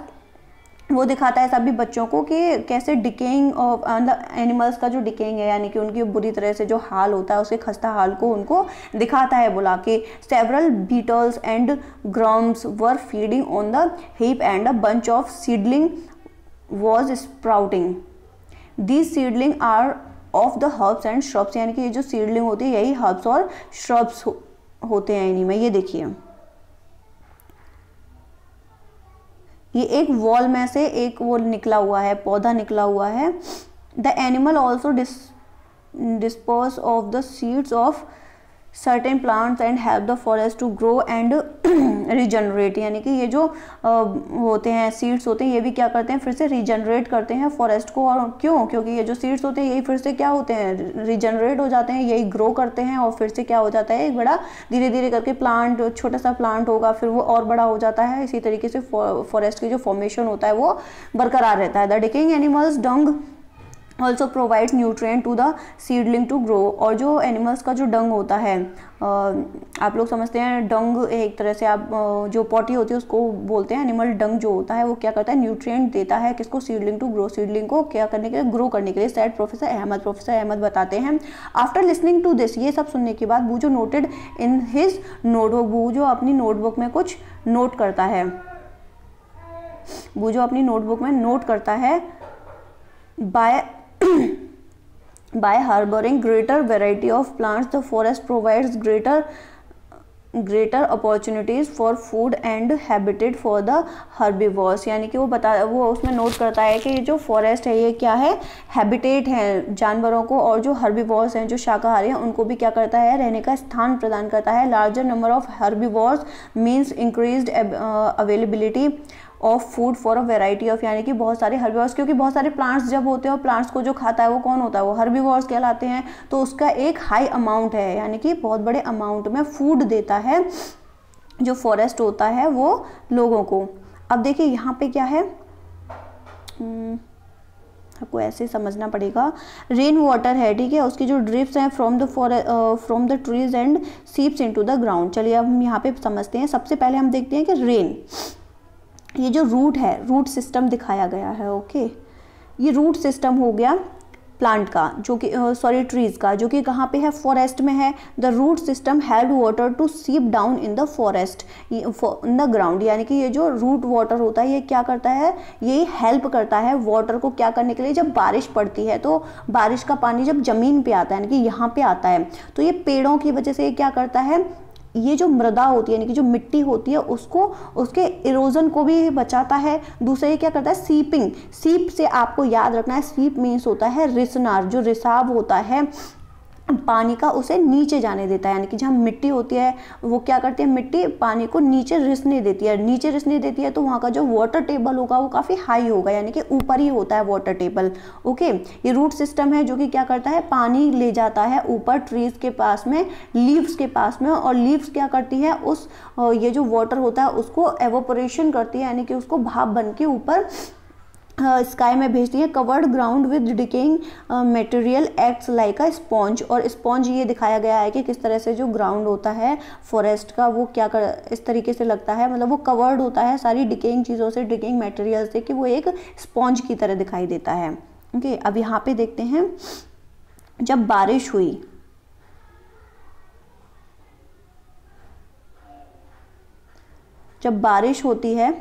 वो दिखाता है सभी बच्चों को कि कैसे डिकेइंग ऑफ एनिमल्स का जो डिकेइंग है यानी कि उनकी बुरी तरह से जो हाल होता है उसके खस्ता हाल को उनको दिखाता है बुला के। Several beetles and grubs were feeding on the heap and a bunch of seedling was sprouting. These seedling are of the herbs and shrubs, यानी कि ये जो सीडलिंग होती है यही हर्ब्स और श्रब्स होते हैं इन्हीं में। ये देखिए ये एक वॉल में से एक वो निकला हुआ है, पौधा निकला हुआ है। The animal also disperse of the seeds of certain plants and help the forest to grow and regenerate, यानी कि ये जो होते हैं सीड्स होते हैं ये भी क्या करते हैं, फिर से रीजनरेट करते हैं फॉरेस्ट को। और क्यों? क्योंकि ये जो सीड्स होते हैं यही फिर से क्या होते हैं, रीजनरेट हो जाते हैं, यही ग्रो करते हैं और फिर से क्या हो जाता है, एक बड़ा धीरे धीरे करके प्लांट, छोटा सा प्लांट होगा, फिर वो और बड़ा हो जाता है। इसी तरीके से फॉरेस्ट की जो फॉर्मेशन होता है वो बरकरार रहता है। The decaying animals dung also provides nutrient to the seedling to grow. और जो एनिमल्स का जो डंग होता है, आप लोग समझते हैं डंग एक तरह से आप जो पॉटी होती है उसको बोलते हैं। एनिमल डंग जो होता है वो क्या करता है, न्यूट्रिएंट देता है किसको, सीडलिंग टू ग्रो, सीडलिंग को क्या करने के लिए, ग्रो करने के लिए, said professor Ahmad. Professor Ahmad बताते हैं आफ्टर लिसनिंग टू दिस, ये सब सुनने के बाद बूजो नोटेड इन हिज नोटबुक, बूजो अपनी नोटबुक में कुछ नोट करता है, बूजो अपनी नोटबुक में नोट करता है by harboring greater variety of plants the forest provides greater opportunities for food and habitat for the herbivores। यानी कि वो उसमें नोट करता है कि ये जो फॉरेस्ट है ये क्या है, हैबिटेट है जानवरों को, और जो हर्बीवोर्स हैं जो शाकाहारी हैं उनको भी क्या करता है, रहने का स्थान प्रदान करता है। Larger number of herbivores means increased availability of food for a variety of, यानी कि बहुत सारे हर्बीवोर्स, क्योंकि बहुत सारे प्लांट्स जब होते हैं और प्लांट्स को जो खाता है वो कौन होता है, वो हर्बीवोर्स कहलाते हैं। तो उसका एक हाई अमाउंट है, यानी कि बहुत बड़े अमाउंट में फूड देता है जो फॉरेस्ट होता है वो लोगों को। अब देखिए यहाँ पे क्या है, आपको ऐसे समझना पड़ेगा। रेन वाटर है, ठीक है, उसकी जो ड्रिप्स हैं from the trees and seeps into the ground. चलिए अब हम यहाँ पे समझते हैं। सबसे पहले हम देखते हैं कि रेन, ये जो रूट है, रूट सिस्टम दिखाया गया है, ओके। ये रूट सिस्टम हो गया प्लांट का, जो कि ट्रीज का, जो कि कहाँ पे है, फॉरेस्ट में है। The root system help water to seep down in the forest in the ground, यानी कि ये जो रूट वाटर होता है ये क्या करता है, ये हेल्प करता है वाटर को क्या करने के लिए, जब बारिश पड़ती है तो बारिश का पानी जब जमीन पे आता है, यानी कि यहाँ पे आता है, तो ये पेड़ों की वजह से ये क्या करता है, ये जो मृदा होती है यानी कि जो मिट्टी होती है उसको, उसके इरोजन को भी बचाता है। दूसरा ये क्या करता है, सीपिंग, सीप से आपको याद रखना है, सीप मीन्स होता है रिसनार, जो रिसाव होता है पानी का उसे नीचे जाने देता है, यानी कि जहाँ मिट्टी होती है वो क्या करती है, मिट्टी पानी को नीचे रिसने देती है, नीचे रिसने देती है तो वहाँ का जो वाटर टेबल होगा वो काफ़ी हाई होगा, यानी कि ऊपर ही होता है वाटर टेबल, ओके। ये रूट सिस्टम है जो कि क्या करता है, पानी ले जाता है ऊपर ट्रीज के पास में, लीव्स के पास में, और लीव्स क्या करती है, उस ये जो वाटर होता है उसको एवोपोरेशन करती है, यानी कि उसको भाप बन के ऊपर स्काई में भेजती है। Covered ground with decaying material acts like a sponge, और स्पॉन्ज ये दिखाया गया है कि किस तरह से जो ग्राउंड होता है फॉरेस्ट का वो क्या कर, इस तरीके से लगता है, मतलब वो कवर्ड होता है सारी डिकेइंग चीज़ों से, डिकेइंग मटेरियल से, कि वो एक स्पॉन्ज की तरह दिखाई देता है, ओके। अब यहाँ पे देखते हैं, जब बारिश हुई, जब बारिश होती है,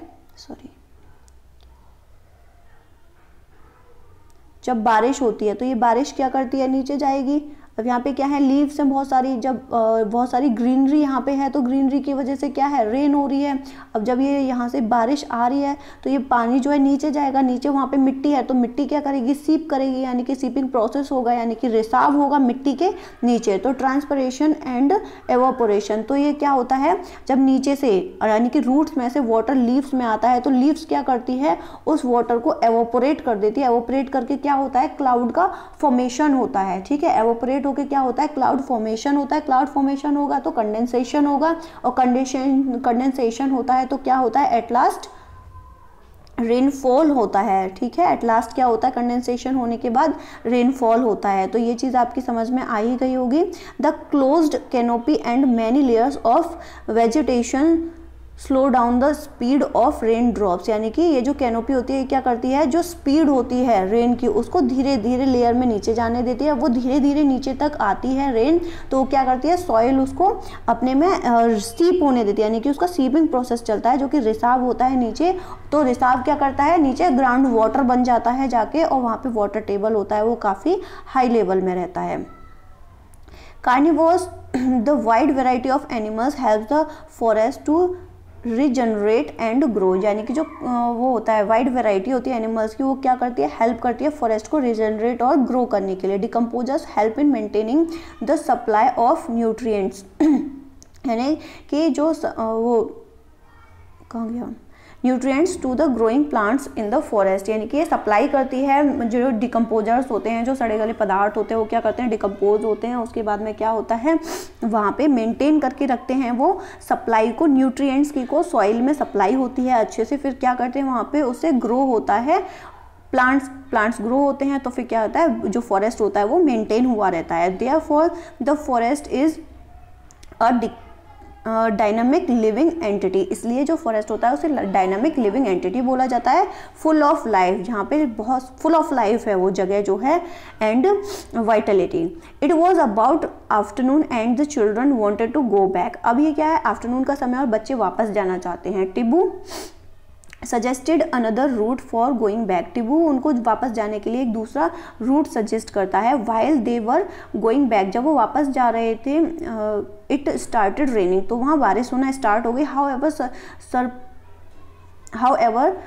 जब बारिश होती है तो ये बारिश क्या करती है, नीचे जाएगी। अब यहाँ पे क्या है, लीव्स हैं बहुत सारी, जब बहुत सारी ग्रीनरी यहाँ पे है तो ग्रीनरी की वजह से क्या है, रेन हो रही है। अब जब ये यहाँ से बारिश आ रही है तो ये पानी जो है नीचे जाएगा, नीचे वहाँ पे मिट्टी है तो मिट्टी क्या करेगी, सीप करेगी, यानी कि सीपिंग प्रोसेस होगा, यानी कि रिसाव होगा मिट्टी के नीचे। तो ट्रांसपिरेशन एंड एवापोरेशन, तो ये क्या होता है, जब नीचे से यानी कि रूट्स में से वाटर लीव्स में आता है तो लीव्स क्या करती है, उस वाटर को एवोपोरेट कर देती है। एवोपोरेट करके क्या होता है, क्लाउड का फॉर्मेशन होता है, ठीक है। एवोपोरेट होके क्या होता है, क्लाउड फॉर्मेशन होता है। क्लाउड फॉर्मेशन होगा तो कंडेंसेशन होगा, और कंडेंसेशन होता है तो क्या होता है, एट लास्ट रेनफॉल होता है, ठीक है। एट लास्ट क्या होता है, कंडेंसेशन होने के बाद रेनफॉल होता है। तो ये चीज़ आपकी समझ में आ ही गई होगी। The closed canopy and many layers of vegetation slow down the speed of rain drops, यानी कि ये जो कैनोपी होती है क्या करती है, जो स्पीड होती है रेन की उसको धीरे धीरे लेयर में नीचे जाने देती है, वो धीरे धीरे नीचे तक आती है रेन, तो क्या करती है, सॉइल उसको अपने में सीप होने देती है, यानी कि उसका सीपिंग प्रोसेस चलता है, जो कि रिसाव होता है नीचे। तो रिसाव क्या करता है, नीचे ग्राउंड वाटर बन जाता है जाके, और वहाँ पे वाटर टेबल होता है वो काफ़ी हाई लेवल में रहता है। Carnivores, the wide variety of animals help the forest to regenerate and grow, यानी कि जो वो होता है वाइड वैरायटी होती है एनिमल्स की, वो क्या करती है, हेल्प करती है फॉरेस्ट को रिजनरेट और ग्रो करने के लिए। Decomposers help in maintaining the supply of nutrients यानी कि जो वो कहाँ गया, nutrients to the growing plants in the forest, यानी कि ये सप्लाई करती है। जो डिकम्पोजर्स होते हैं, जो सड़े गले पदार्थ होते हैं, वो क्या करते हैं, डिकम्पोज होते हैं, उसके बाद में क्या होता है, वहाँ पे मेंटेन करके रखते हैं वो सप्लाई को, न्यूट्रिएंट्स की को सॉइल में सप्लाई होती है अच्छे से, फिर क्या करते हैं वहाँ पे उससे ग्रो होता है, प्लांट्स ग्रो होते हैं, तो फिर क्या होता है, जो फॉरेस्ट होता है वो मेंटेन हुआ रहता है। Therefore the forest is a dynamic living entity, इसलिए जो फॉरेस्ट होता है उसे डायनामिक लिविंग एंटिटी बोला जाता है। फुल ऑफ लाइफ, जहाँ पे बहुत फुल ऑफ लाइफ है वो जगह जो है, and vitality. It was about afternoon and the children wanted to go back, अब ये क्या है, आफ्टरनून का समय और बच्चे वापस जाना चाहते हैं। Tibbu suggested another route for going back, Tibbu उनको वापस जाने के लिए एक दूसरा रूट सजेस्ट करता है। While they were going back, जब वो वापस जा रहे थे, इट स्टार्टेड रेनिंग, तो वहाँ बारिश होना स्टार्ट हो गई। हाउएवर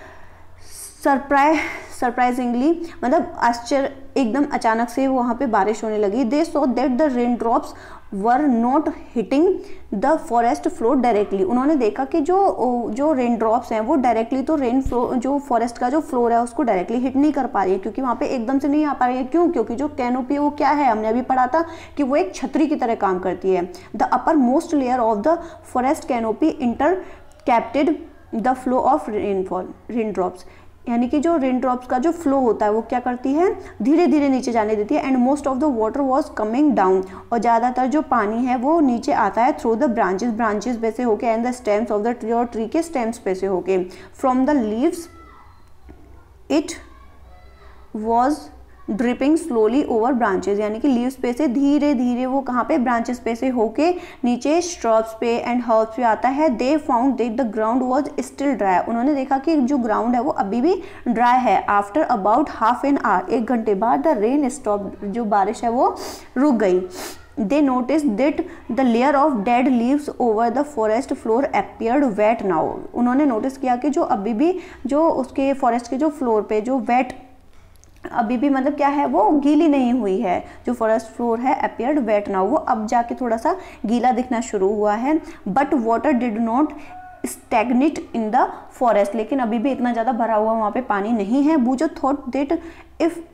सरप्राइजिंगली, मतलब आश्चर्य, एकदम अचानक से वहाँ पे बारिश होने लगी। They saw that the rain drops were not hitting the forest floor directly, उन्होंने देखा कि जो रेन ड्रॉप्स हैं वो डायरेक्टली तो रेन फ्लो, जो फॉरेस्ट का जो फ्लोर है उसको डायरेक्टली हिट नहीं कर पा रही है, क्योंकि वहाँ पे एकदम से नहीं आ पा रही है। क्यों? क्योंकि जो कैनोपी वो क्या है, हमने अभी पढ़ा था कि वो एक छतरी की तरह काम करती है। The uppermost layer of the forest canopy intercepted the flow of rain drops, यानी कि जो रेन ड्रॉप्स का जो फ्लो होता है वो क्या करती है, धीरे धीरे नीचे जाने देती है। And most of the water was coming down, और ज़्यादातर जो पानी है वो नीचे आता है थ्रू द ब्रांचेस पे से होके, and the stems of the tree, और ट्री के स्टेम्स पे से होके। From the leaves it was dripping slowly over branches, यानी कि लीव्स पे से धीरे धीरे वो कहाँ पे, ब्रांचेस पे से होके नीचे स्ट्रब्स पे एंड हर्ब्स पे आता है। They found that the ground was still dry, उन्होंने देखा कि जो ग्राउंड है वो अभी भी ड्राई है। After about half an hour, 1 घंटे बाद, द रेन स्टॉप, जो बारिश है वो रुक गई। They noticed that the layer of dead leaves over the forest floor appeared wet now, उन्होंने नोटिस किया कि जो अभी भी जो उसके फॉरेस्ट के जो फ्लोर पे जो वेट अभी भी मतलब क्या है, वो गीली नहीं हुई है, जो फॉरेस्ट फ्लोर है appeared wet now, वो अब जाके थोड़ा सा गीला दिखना शुरू हुआ है। But water did not stagnate in the forest, लेकिन अभी भी इतना ज़्यादा भरा हुआ वहाँ पे पानी नहीं है। Boojho thought that if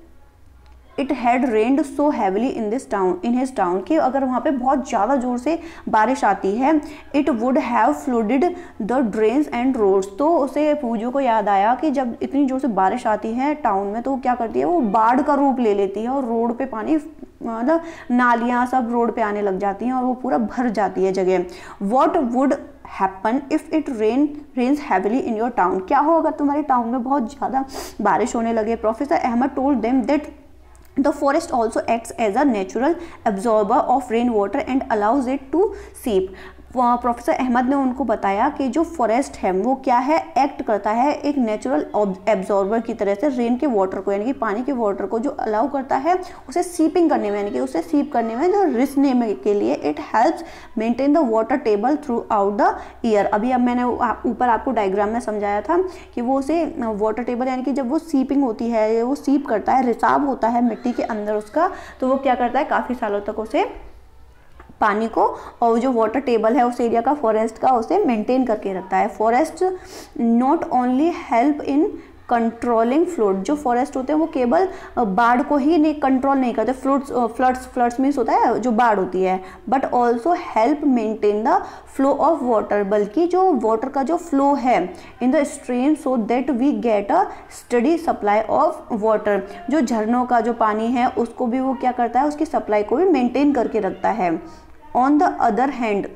it had rained so heavily in his town, कि अगर वहाँ पे बहुत ज़्यादा ज़ोर से बारिश आती है, it would have flooded the drains and roads, तो उसे पूजो को याद आया कि जब इतनी ज़ोर से बारिश आती है टाउन में, तो वो क्या करती है, वो बाढ़ का रूप ले लेती है, और रोड पे पानी, मतलब नालियाँ सब रोड पे आने लग जाती हैं, और वो पूरा भर जाती है जगह। What would happen if it rains heavily in your town, क्या हो अगर तुम्हारे टाउन में बहुत ज़्यादा बारिश होने लगे। Professor Ahmad told them that The forest also acts as a natural absorber of rainwater and allows it to seep. Professor Ahmad ने उनको बताया कि जो फॉरेस्ट है वो क्या है, एक्ट करता है एक नेचुरल एब्जॉर्बर की तरह से रेन के वाटर को, यानी कि पानी के वाटर को, जो अलाउ करता है उसे सीपिंग करने में, यानी कि उसे सीप करने में, जो रिसने में के लिए। It helps maintain the water table through out the year, अभी अब मैंने ऊपर आपको डायग्राम में समझाया था कि वो उसे वाटर टेबल, यानी कि जब वो सीपिंग होती है, वो सीप करता है, रिसाव होता है मिट्टी के अंदर उसका, तो वो क्या करता है, काफ़ी सालों तक उसे पानी को, और जो वाटर टेबल है उस एरिया का, फॉरेस्ट का, उसे मेंटेन करके रखता है। Forest not only help in controlling flood, जो फॉरेस्ट होते हैं वो केवल बाढ़ को ही नहीं कंट्रोल नहीं करते, फ्लड्स मीन्स होता है जो बाढ़ होती है, but also help maintain the flow of water, बल्कि जो वाटर का जो फ्लो है in the stream, so that we get a steady supply of water, जो झरनों का जो पानी है उसको भी वो क्या करता है, उसकी सप्लाई को भी मेंटेन करके रखता है। ऑन द अदर हैंड,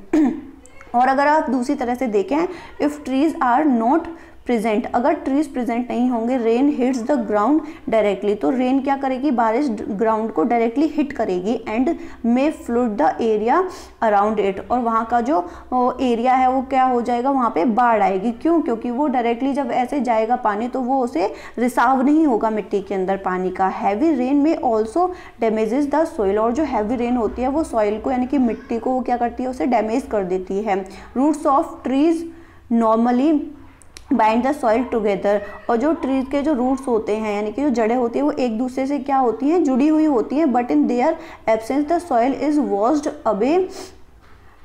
और अगर आप दूसरी तरह से देखें, if trees are not present, अगर ट्रीज प्रेजेंट नहीं होंगे, rain hits the ground directly, तो रेन क्या करेगी, बारिश ग्राउंड को डायरेक्टली हिट करेगी, and may flood the area around it, और वहाँ का जो एरिया है वो क्या हो जाएगा, वहाँ पे बाढ़ आएगी। क्यों? क्योंकि वो डायरेक्टली जब ऐसे जाएगा पानी, तो वो उसे रिसाव नहीं होगा मिट्टी के अंदर पानी का। हैवी रेन में ऑल्सो डैमेजेस द सॉइल, और जो हैवी रेन होती है वो सॉइल को, यानी कि मिट्टी को, वो क्या करती है, उसे डैमेज कर देती है। Roots of trees normally bind the soil together, और जो ट्रीज के जो रूट्स होते हैं यानी कि जो जड़ें होती है वो एक दूसरे से क्या होती हैं, जुड़ी हुई होती हैं, but in their absence the soil is washed away,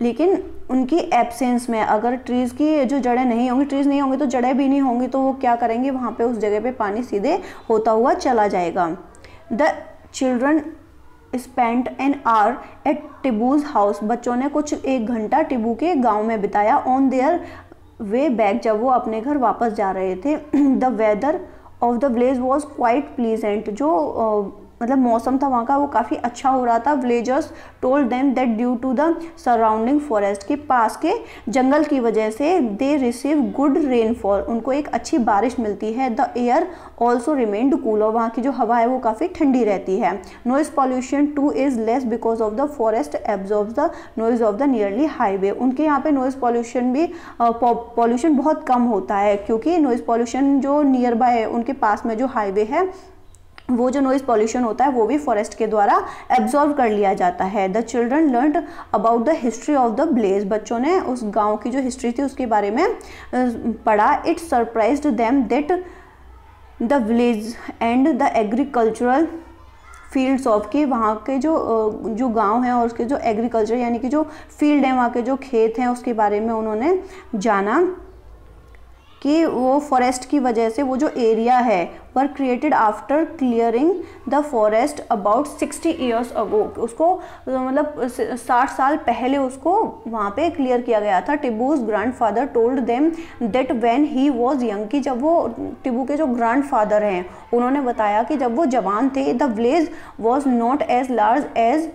लेकिन उनकी एब्सेंस में अगर ट्रीज़ की जो जड़ें नहीं होंगी, ट्रीज़ नहीं होंगे तो जड़ें भी नहीं होंगी, तो वो क्या करेंगे, वहाँ पे उस जगह पे पानी सीधे होता हुआ चला जाएगा। The children spent an hour at Tibu's house, बच्चों ने कुछ 1 घंटा टिबू के गांव में बिताया। ऑन देयर वे बैक, जब वो अपने घर वापस जा रहे थे, the weather of the village was quite pleasant, जो मतलब मौसम था वहाँ का वो काफ़ी अच्छा हो रहा था। Villagers told them that due to the surrounding forest, के पास के जंगल की वजह से दे रिसीव गुड रेनफॉल, उनको एक अच्छी बारिश मिलती है। The air also remained cool, और वहाँ की जो हवा है वो काफ़ी ठंडी रहती है। Noise pollution two is less because of the forest absorbs the noise of the nearly highway, उनके यहाँ पे नॉइज पॉल्यूशन भी पॉल्यूशन बहुत कम होता है, क्योंकि नॉइज पॉल्यूशन जो नियर बाय है उनके पास में जो हाईवे है वो जो नॉइज पॉल्यूशन होता है वो भी फॉरेस्ट के द्वारा एब्जॉर्व कर लिया जाता है। The children learned about the history of the village, बच्चों ने उस गांव की जो हिस्ट्री थी उसके बारे में पढ़ा। It surprised them that the village and the agricultural fields of, कि वहाँ के जो गांव हैं और उसके जो एग्रीकल्चर यानी कि जो फील्ड हैं, वहाँ के जो खेत हैं, उसके बारे में उन्होंने जाना कि वो फॉरेस्ट की वजह से वो जो एरिया है वर created after clearing the forest about 60 years ago, उसको मतलब 60 साल पहले उसको वहाँ पे क्लियर किया गया था। Tibu's grandfather told them that when he was young, कि जब वो टिबू के जो ग्रैंडफादर हैं उन्होंने बताया कि जब वो जवान थे, the village was not as large as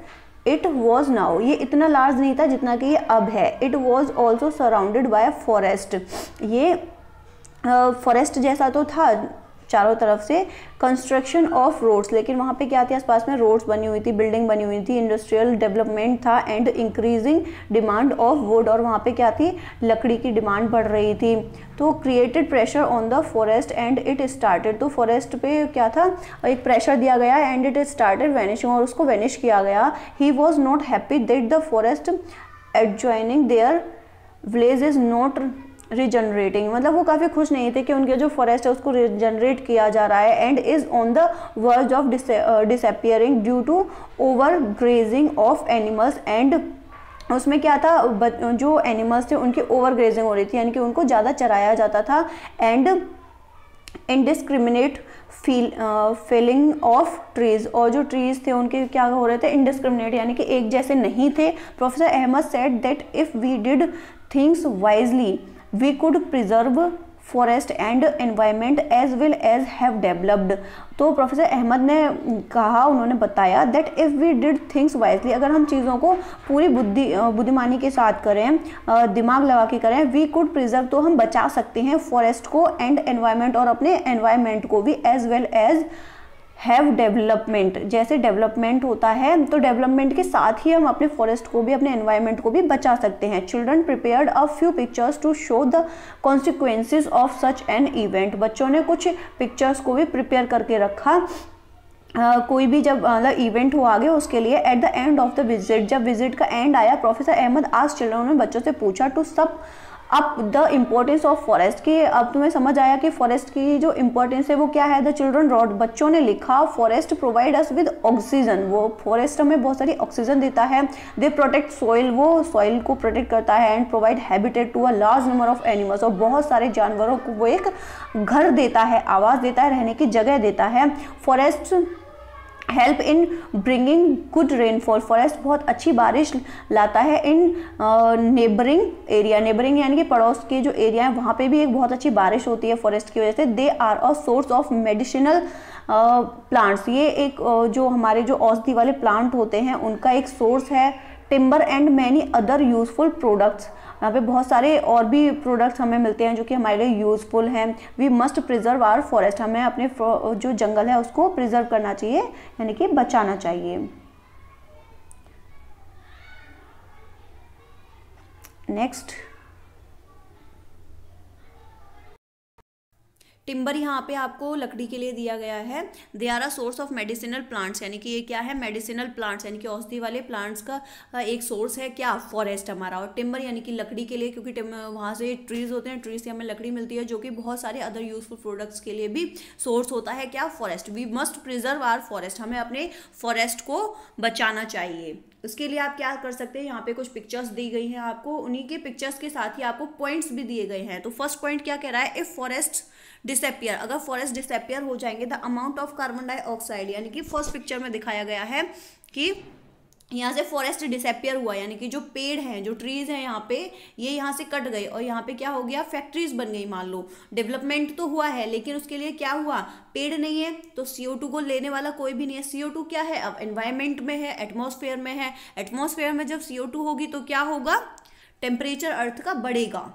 it was now, ये इतना लार्ज नहीं था जितना कि ये अब है। It was also surrounded by forest, ये फॉरेस्ट जैसा तो था चारों तरफ से। कंस्ट्रक्शन ऑफ रोड्स, लेकिन वहाँ पे क्या थी, आसपास में रोड्स बनी हुई थी, बिल्डिंग बनी हुई थी, इंडस्ट्रियल डेवलपमेंट था, and increasing demand of would, और वहाँ पे क्या थी, लकड़ी की डिमांड बढ़ रही थी। तो created pressure on the forest and it started, तो फॉरेस्ट पे क्या था, एक प्रेशर दिया गया एंड इट स्टार्टेड वैनिशिंग, और उसको वैनिश किया गया। He was not happy that the forest adjoining their village is not regenerating, मतलब वो काफ़ी खुश नहीं थे कि उनके जो फॉरेस्ट है उसको रिजनरेट किया जा रहा है, and is on the verge of disappearing due to overgrazing of animals, and उसमें क्या था, जो एनिमल्स थे उनकी ओवर ग्रेजिंग हो रही थी, यानी कि उनको ज़्यादा चराया जाता था, and indiscriminate felling of trees, और जो ट्रीज थे उनके क्या हो रहे थे, इनडिस्क्रिमिनेट यानी कि एक जैसे नहीं थे। Professor Ahmad said that if we did things wisely we could preserve forest and environment as well as have developed, तो प्रोफेसर अहमद ने कहा, उन्होंने बताया that if we did things wisely, अगर हम चीज़ों को पूरी बुद्धिमानी के साथ करें, दिमाग लगा के करें, वी कुड प्रिजर्व, तो हम बचा सकते हैं फॉरेस्ट को, एंड एनवायरनमेंट, और अपने एनवायरनमेंट को भी, as well as have development, जैसे डेवलपमेंट होता है तो डेवलपमेंट के साथ ही हम अपने फॉरेस्ट को भी, अपने एनवायरनमेंट को भी बचा सकते हैं। Children prepared a few pictures to show the consequences of such an event, बच्चों ने कुछ पिक्चर्स को भी प्रिपेयर करके रखा, कोई भी जब मतलब इवेंट हो आगे उसके लिए। At the end of the visit, जब विजिट का एंड आया, प्रोफेसर अहमद आज चिल्ड्रन ने बच्चों से पूछा टू सब up the importance of forest, की अब तुम्हें समझ आया कि फॉरेस्ट की जो इम्पोर्टेंस है वो क्या है। द चिल्ड्रन रॉट, बच्चों ने लिखा, forest provide us with oxygen, वो फॉरेस्ट हमें बहुत सारी ऑक्सीजन देता है। दे प्रोटेक्ट सॉइल, वो सॉइल को प्रोटेक्ट करता है, and provide habitat to a large number of animals, और बहुत सारे जानवरों को वो एक घर देता है, आवास देता है, रहने की जगह देता है। Forest help in bringing good rainfall, forest बहुत अच्छी बारिश लाता है। इन नेबरिंग एरिया, नेबरिंग यानी कि पड़ोस के जो एरिया है वहाँ पे भी एक बहुत अच्छी बारिश होती है फॉरेस्ट की वजह से। They are a source of medicinal plants, ये एक जो हमारे जो औषधि वाले प्लांट होते हैं उनका एक सोर्स है। Timber and many other useful products, यहाँ पे बहुत सारे और भी प्रोडक्ट्स हमें मिलते हैं जो कि हमारे लिए यूजफुल हैं। We must preserve our forest, हमें अपने जो जंगल है उसको प्रिजर्व करना चाहिए, यानी कि बचाना चाहिए। नेक्स्ट, टिम्बर यहाँ पे आपको लकड़ी के लिए दिया गया है। They are a source of medicinal plants, यानी कि ये क्या है, मेडिसिनल प्लांट्स यानी कि औषधि वाले प्लांट्स का एक सोर्स है क्या, फॉरेस्ट हमारा। और टिम्बर यानी कि लकड़ी के लिए, क्योंकि वहाँ से ट्रीज होते हैं, ट्रीज से हमें लकड़ी मिलती है जो कि बहुत सारे अदर यूजफुल प्रोडक्ट्स के लिए भी सोर्स होता है क्या, forest. We must preserve our forest, हमें अपने फॉरेस्ट को बचाना चाहिए। उसके लिए आप क्या कर सकते हैं, यहाँ पे कुछ पिक्चर्स दी गई हैं आपको, उन्हीं के पिक्चर्स के साथ ही आपको पॉइंट्स भी दिए गए हैं। तो फर्स्ट पॉइंट क्या कह रहा है, इफ फॉरेस्ट डिसअपियर, अगर फॉरेस्ट डिसअपियर हो जाएंगे, the amount of carbon dioxide, यानी कि फर्स्ट पिक्चर में दिखाया गया है कि यहाँ से फॉरेस्ट डिसअपियर हुआ, यानी कि जो पेड़ हैं, जो ट्रीज हैं यहाँ पे, ये यहाँ से कट गए और यहाँ पे क्या हो गया, फैक्ट्रीज बन गई। मान लो डेवलपमेंट तो हुआ है, लेकिन उसके लिए क्या हुआ, पेड़ नहीं है, तो CO2 को लेने वाला कोई भी नहीं है। CO2 क्या है, अब एनवायरमेंट में है, एटमॉस्फेयर में है। एटमॉस्फेयर में जब CO2 होगी तो क्या होगा, टेम्परेचर अर्थ का बढ़ेगा।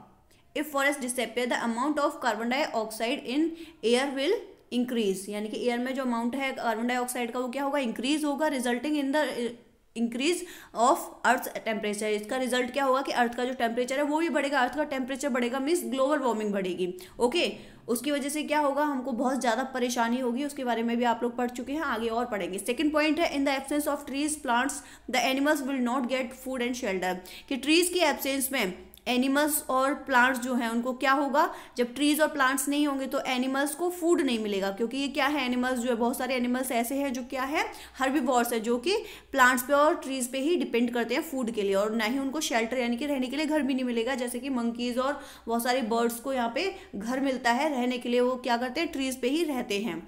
If forest disappear the amount of carbon dioxide in air will increase, यानी कि एयर में जो अमाउंट है कार्बन डाइऑक्साइड का वो क्या होगा, इंक्रीज होगा, resulting in the increase of earth temperature. इसका रिजल्ट क्या होगा कि अर्थ का जो टेम्परेचर है वो भी बढ़ेगा, अर्थ का टेम्परेचर बढ़ेगा मीन्स ग्लोबल वार्मिंग बढ़ेगी। ओके, उसकी वजह से क्या होगा, हमको बहुत ज़्यादा परेशानी होगी, उसके बारे में भी आप लोग पढ़ चुके हैं, आगे और पढ़ेंगे। सेकंड पॉइंट है, in the absence of trees plants the animals will not get food and shelter, कि ट्रीज की एब्सेंस में एनिमल्स और प्लांट्स जो हैं उनको क्या होगा, जब ट्रीज और प्लांट्स नहीं होंगे तो एनिमल्स को फूड नहीं मिलेगा, क्योंकि ये क्या है, एनिमल्स जो है, बहुत सारे एनिमल्स ऐसे हैं जो क्या है, हर्बीवोर्स है, जो कि प्लांट्स पे और ट्रीज पे ही डिपेंड करते हैं फूड के लिए, और ना ही उनको शेल्टर यानी कि रहने के लिए घर भी नहीं मिलेगा। जैसे कि मंकीज और बहुत सारे बर्ड्स को यहाँ पे घर मिलता है रहने के लिए, वो क्या करते हैं, ट्रीज पे ही रहते हैं।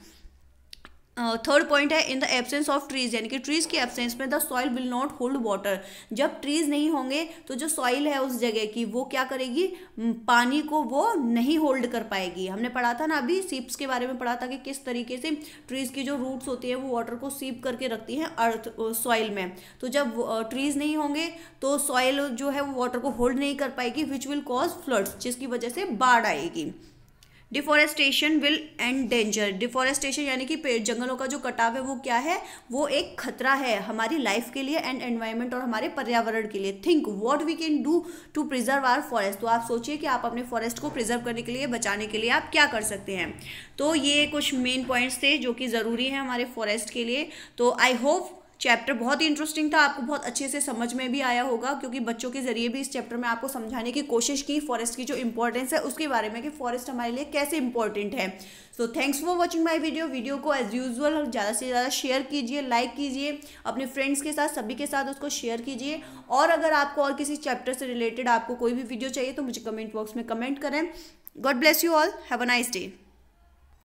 थर्ड पॉइंट है, in the absence of trees, यानी कि ट्रीज की एब्सेंस में the soil will not hold water, जब ट्रीज नहीं होंगे तो जो सॉइल है उस जगह की वो क्या करेगी, पानी को वो नहीं होल्ड कर पाएगी। हमने पढ़ा था ना अभी सीप्स के बारे में पढ़ा था कि किस तरीके से ट्रीज की जो रूट्स होती है वो वाटर को सीप करके रखती हैं अर्थ सॉइल में। तो जब ट्रीज नहीं होंगे तो सॉइल जो है वो वाटर को होल्ड नहीं कर पाएगी, विच विल कॉज फ्लड्स, जिसकी वजह से बाढ़ आएगी। Deforestation will and danger, deforestation यानी कि पेड़ जंगलों का जो कटाव है वो क्या है, वो एक खतरा है हमारी लाइफ के लिए एंड एनवायरनमेंट और हमारे पर्यावरण के लिए। Think what we can do to preserve our forest, तो आप सोचिए कि आप अपने फॉरेस्ट को प्रिजर्व करने के लिए, बचाने के लिए आप क्या कर सकते हैं। तो ये कुछ मेन पॉइंट्स थे जो कि ज़रूरी है हमारे फॉरेस्ट के लिए। तो आई होप चैप्टर बहुत ही इंटरेस्टिंग था, आपको बहुत अच्छे से समझ में भी आया होगा, क्योंकि बच्चों के जरिए भी इस चैप्टर में आपको समझाने की कोशिश की फॉरेस्ट की जो इंपॉर्टेंस है उसके बारे में, कि फॉरेस्ट हमारे लिए कैसे इंपॉर्टेंट है। So thanks for watching my video को एज यूजुअल ज़्यादा से ज़्यादा शेयर कीजिए, लाइक कीजिए, अपने फ्रेंड्स के साथ, सभी के साथ उसको शेयर कीजिए। और अगर आपको और किसी चैप्टर से रिलेटेड आपको कोई भी वीडियो चाहिए तो मुझे कमेंट बॉक्स में कमेंट करें। God bless you all, have a nice day.